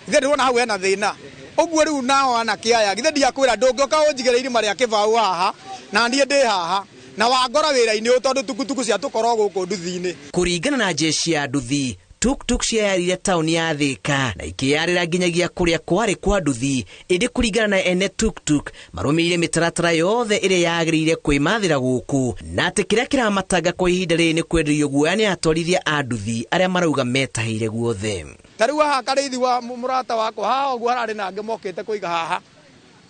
ithe ndĩrona hau hena thĩna ũguo rĩu nao anake aya githe ndiakwĩra ndũngĩoka ũnjigĩre irima rĩa kĩbaũ haha na niĩ ndĩ haha na wangora wĩra-inĩ tondũ tukutuku cia tũkorwo gũkũ nduthi-inĩ. Kũringana na jeshi ya nduthi tuk ciayarire taũni ya Thika na ikĩyarĩra nginyagia kũrĩa kwarĩ kwa nduthi ĩndĩ kũringana na ene tuk marũmĩrĩire mĩtaratara yothe ĩrĩa yagĩrĩire kwĩmathĩra gũkũ na atĩ kĩrĩa kĩramatanga kwa ihinda rĩrĩ nĩ kwenderio guoya nĩ atwarithia a nduthi arĩa marauga metahĩire guothe. Tarĩu haha Karĩithi wa mũrata wakwa haha ũguo hararĩ na angĩ mokĩte kũiga haha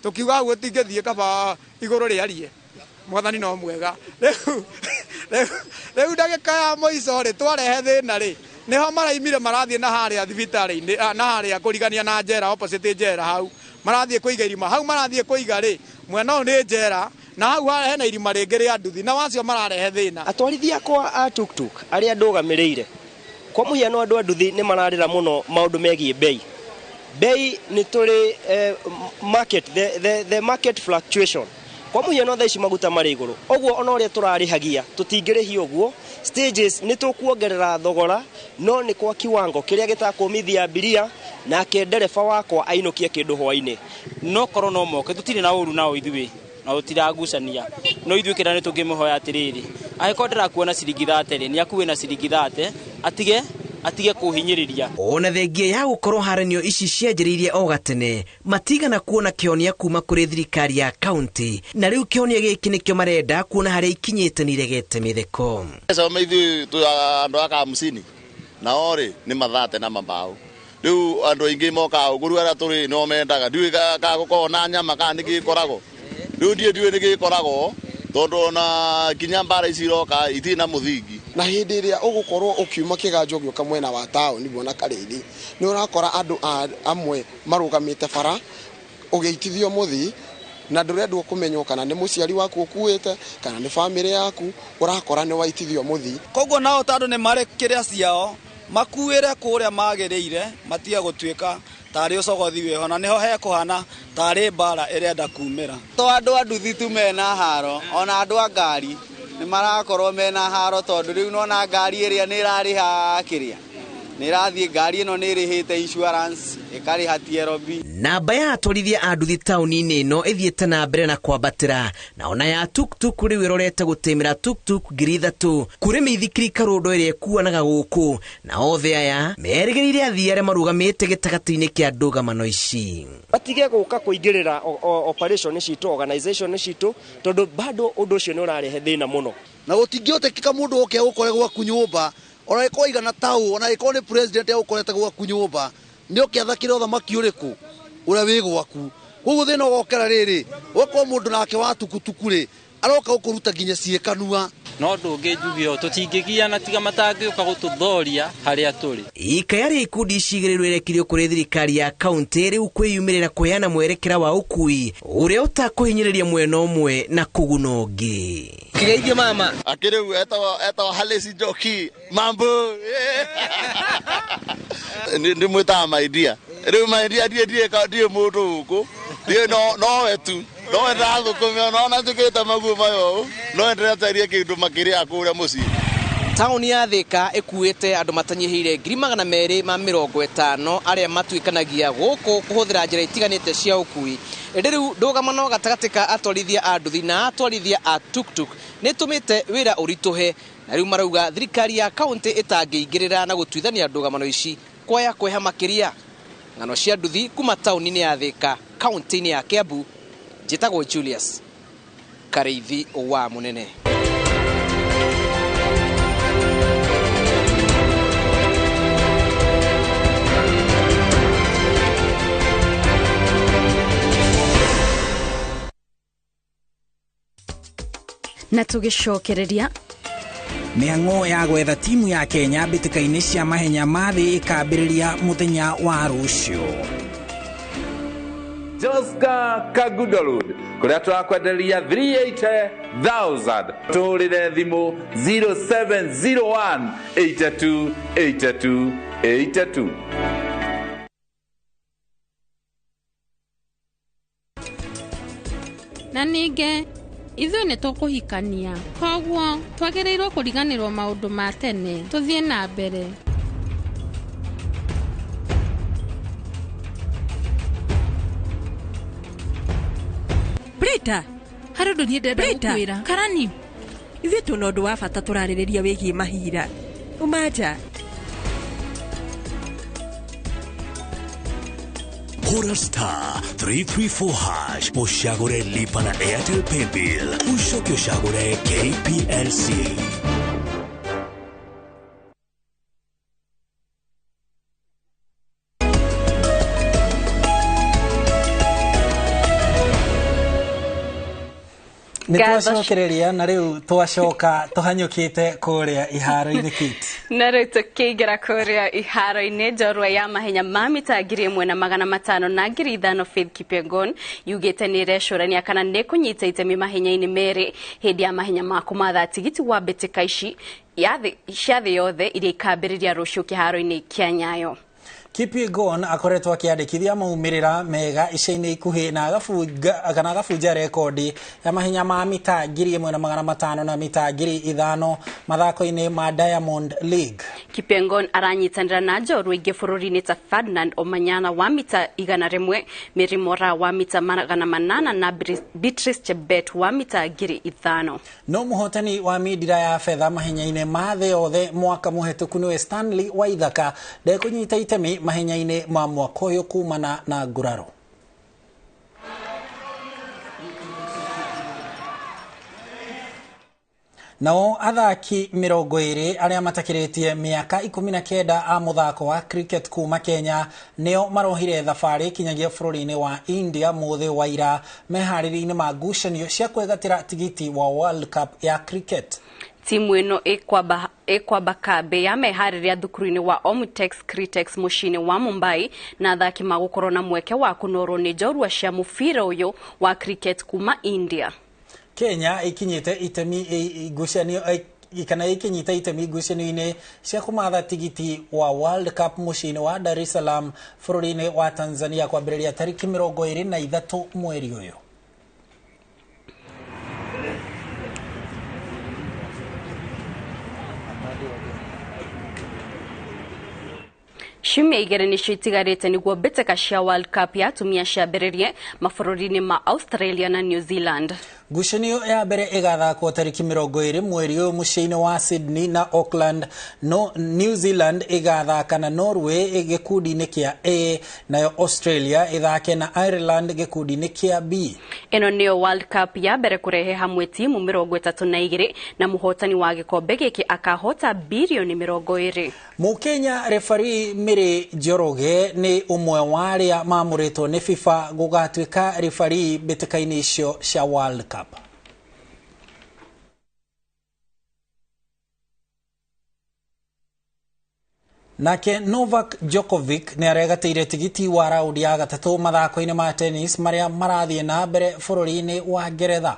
tũkiuga ũguo tingĩthiĩ kaba igũrũ rĩarie mwathani no mwega rĩu ndagĩka ya mũico rĩ twarehe thĩna rĩ nĩho maraimire marathiĩ na harĩa thibitarĩ-inĩ na harĩa kũrigania na njera opposite njera hau marathiĩ kũiga irima hau marathiĩ kũiga rĩ mwena ũyũ nĩ njera na hau hena irima rĩngĩ rĩa nduthi na wacio mararehe thĩna. Atwarithia akwa a tukutuku arĩa ndũgamĩrĩire kwa mũhiano andũ a nduthi nĩ mararĩra mũno maũndũ megiĩ bei nĩ tũrĩ the market fluctuation kwa mũhiano thaa ici maguta marĩ igũrũ ũguo ona ũrĩa tũrarĩhagia tũtingĩrĩhia ũguo stages nĩ tũkuongerera thogora no nĩ kwa kiwango kĩrĩa gĩtakũmithia abiria nake ndereba wakwa ainũkie kĩndũ hwainĩ no korwo no moke tũtirĩ na ũru nao ithuĩ na tũtiragucania no ithuĩ kĩrĩa nĩ tũngĩmũhoya atĩrĩrĩ angĩkorwo ndĩrakuona ciringi 30 rĩ nĩ akuĩ na ciringi 30 atige kũhinyĩrĩria. Ona thengia ya gũkorwo haranio ici cianjĩrĩirie o gatene matigana kuona kĩonia kuma kũrĩ thirikari ya kaunti na rĩu kĩonia gĩkĩ nĩkĩo marenda kuona harĩa ikinyĩte nĩregete mĩtheko. Sama ithuĩ andũ a Kamucini nao rĩ nĩ mathate na mambao rĩu andũ aingĩ moka ũgũru arĩa tũrĩ no mendaga ndiũĩ gũkorwo na nyama kana nĩgĩkoragwo rĩu ndiũĩ nĩgĩkoragwo tondũ ona kinya mbara ici iroka itirĩ na mũthingi na hĩndĩ ĩrĩa ũgũkorwo ũkiuma kĩganjo gĩũka mwena wa taũni mwana Karĩithi nĩ ũrakora andũ amwe marũgamĩte bara ũgĩitithio mũthii na ndũrendwo kũmenywo kana nĩ mũciari waku ũkuĩte kana nĩ bamĩrĩ yaku ũrakora nĩ waitithio mũthii. Koguo nao tandũ nĩ marĩ kĩrĩa ciao makuĩre kũrĩa magĩrĩire matige gũtuĩka tarĩ ũcogothi wĩho na nĩho hekũhana tarĩ mbara ĩrenda kumĩra. To andũ a nduthi tu mena haro ona andũ a ngari nĩ marakorwo mena haro tondũ rĩu nona ngari ĩrĩa nĩ ĩrarĩha kĩrĩa nĩ ĩrathiĩ ngari ĩno nĩ ĩrĩhĩte insurance ĩkarĩha TLB. Namba ya atwarithia a nduthi taũni-inĩ ĩno ĩthiĩte na mbere na kwambatĩra na ona ya tukutuku rĩu ĩrorete gũtĩmĩra tukutuku 3,000 kũrĩ mĩithikiri karũndo ĩrĩa ĩkuanaga gũkũ na othe aya merĩgĩrĩire athii arĩa marũgamĩte gĩtagatĩ-inĩ kĩa ndũgamano ici. Matige gũka kũingĩrĩra operation citũ organization citũ tondũ bado ũndũ ũcio nĩ ũrarehe thĩna mũno na gũtingĩhotekeka mũndũ oke gũkore gwaku nyũmba ona ĩkorwo igana taũ ona ĩkorwo nĩ president egũkorete gwaku nyũmba nĩ ũkĩathakĩra ũthamaki ũrĩkũ ũrĩa wĩ gwaku. Koguo thĩna ũgokera rĩrĩ ũgakorwo mũndũ nake wa tukutuku rĩ aroka gũkũruta nginya ciĩkanua no ndũngĩ njugio tũtingĩgiana tiga matangĩũka gũtũthoria harĩa tũrĩ. Ikaya rĩa ikundi cigĩrĩrwo irekirio kũrĩ thirikari ya kaunti rĩu kwĩyumĩrĩra kũheana mwerekera wa ũkui ũrĩa ũtakũhinyĩrĩria mwena ũmwe na kũguna ũngĩ. Kĩgeithio mama akĩrĩu etwa halesi joki mambo ndĩ mwĩtaga maidia Riu maindia die mundu uku. Die no wetu. No wetha thukumi no na njikite maguo mayo. No endelea taria kindu makiria akuria muci. Tauni ya Thika ikuite andu matanyihire 250 aria matuikanagia guku kuhuthira njira itiganite cia ukui. Riu ndugamano gatagati ka atwarithia a nduthi na atwarithia a tuktuk nitumite wira urituhe, na riu marauga thirikari ya kaunti itangiingirira na gutuithania ndugamano ici kwaya kweha makiria. Ng'ano cia nduthi kuma tauni-ini ya Thika kaunti-ini ya Kiambu, njitagwo Julius Kareithi wa Munene. Na tugicokereria mĩhang'o ya gwetha timu ya Kenya mbĩtĩka-inĩ cia mahenya ma thĩ ĩkambĩrĩria mũthenya wa rũciũ. Joska Kagudalud kuria twakwenderia 380,000 tũrĩre thimũ 0701 82 82 82. Na ningĩ ithuĩ nĩ tũkũhikania, koguo twagĩrĩirwo kũriganĩrwo maũndũ ma tene, tũthiĩ na mbere. Brita, harĩ ũndũ niĩ ndenda gũkwĩra. Karani, ithuĩ tũna ũndũ wa bata tũrarĩrĩria wĩgiĩ mahira. Umanja. Hura star 334 hash ushagure lipa na Airtel Paybill ushoke ushagure KPLC. Nitwacokereria na riu twacoka tuhanyukite kuria iharo-ini kiti. Na riu tukiingira kuria iharo-ini, njorua ya mahenya ma mita 1,500 na 5,000 Faith Kipyegon yugite ni recurania kana ni kunyita itemi mahenya-ini meri hindi ya mahenya ma kumatha tigiti wa mbitika ici cia thi yothe iria ikambiriria ruciu kiharo-ini kia Nyayo. Kipyegon akoretwo akiandikithia maumirira mega ica-ini ikuhi na agafunja rekodi ya mahenya ma mita 1,500 na mita 5,000 mathako-ini ma Diamond League. Kipyegon aranyitanira na njorua ingi bururi-ini ta Ferdinand Omanyala wa mita 100, Mary Mora wa mita 800 na Beatrice Chebet wa mita 5,000. No muhotani wa midira ya fedha mahenya-ini ma thi yothe mwaka muhituku niwe Stanley Waithaka ndekunyita itemi mahenya-ini ma mwaka uyu kumana na nguraro. Nao athaki 20 aria matakiritie miaka 19 a muthako wa cricket kuma Kenya neo marohire thabari kinyagia bururi-ini wa India muthi wa ira mehariri-ini ma ngucanio cia kwegatira tigiti wa World Cup ya cricket. Timu ino ekwamba kambe ya mehariria thukuru-ini wa Omtex Critex mucini wa Mumbai na athaki magukorwo na mweke wa kunorwo ni njorua cia mubira uyu wa cricket kuma India. Kenya ikinyite itemi ngucanio kana ikinyita itemi ngucanio-ini cia kumatha tigiti wa World Cup mucini wa Dar es Salaam bururi-ini wa Tanzania kwambiriria tariki 23 mweri uyu. Ciumia igere nicio itigarite niguo mbĩtĩka cia World Cup ya atumia ciambĩrĩrie mabũrũri-inĩ ma Australia na New Zealand. Ngucanio ya mbere igathakwo tariki 20 mweri uyu muciĩ-inĩ wa Sydney na Auckland. No New Zealand igathaka na Norway gikundi-inĩ kia A, nayo Australia ithake na Ireland gikundi-inĩ kia B. Ino niyo World Cup ya mbere kurehe hamwe timu 32 na muhotani wa gikombe giki akahota bilioni 20. Mukenya referee Mary Njoroge ni umwe wa aria mamuritwo ni FIFA gugatuika referee mbĩtĩka-inĩ icio cia World Cup. Nake Novak Djokovic ni aregateire tigiti wa raundi ya gatatu mathako-ini ma tennis maria marathie na mbere bururi-ini wa Ngeretha.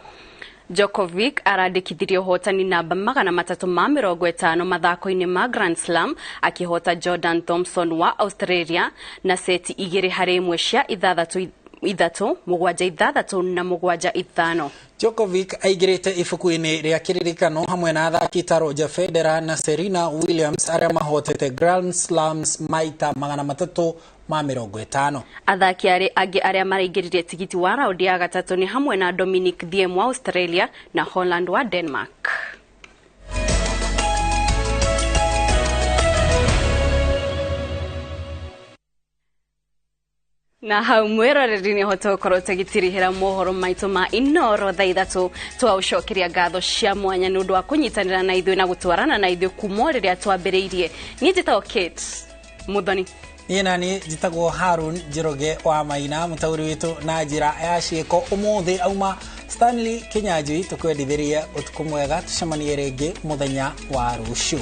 Djokovic arandikithirio hotani namba 350 mathako-inĩ ma Grand Slam akihota Jordan Thompson wa Australia na seti 2-1 cia 6-3, 7-6 na 7-5. Djokovic aigirite ifuku-ini ria kiririkano hamwe na athaki ta Roger Federer na Serena Williams aria mahotete Grand Slams maita 350. Athaki angi aria maraingiririe tigiti wa raundi ya gatatu ni hamwe na Dominic Thiem wa Australia na Holland wa Denmark. Na hau mwiroreri ni hoto gukorwo tugitirihira mohoro maitu ma INooro Thaa Ithatũ twaucokeria ngatho cia mwanya ni undu wa kunyitanira na ithuĩ na gutwarana na ithuĩ kuma riria twambiriirie. Ni njitagwo Kate Muthoni. Niĩ nani njitagwo Harun Njoroge wa Maina, mutauri witu na njira ya ciĩko umuthi auma Stanley Kinyanjui tukwendithirie utuku mwega, tucemanie ringi muthenya wa ruciu.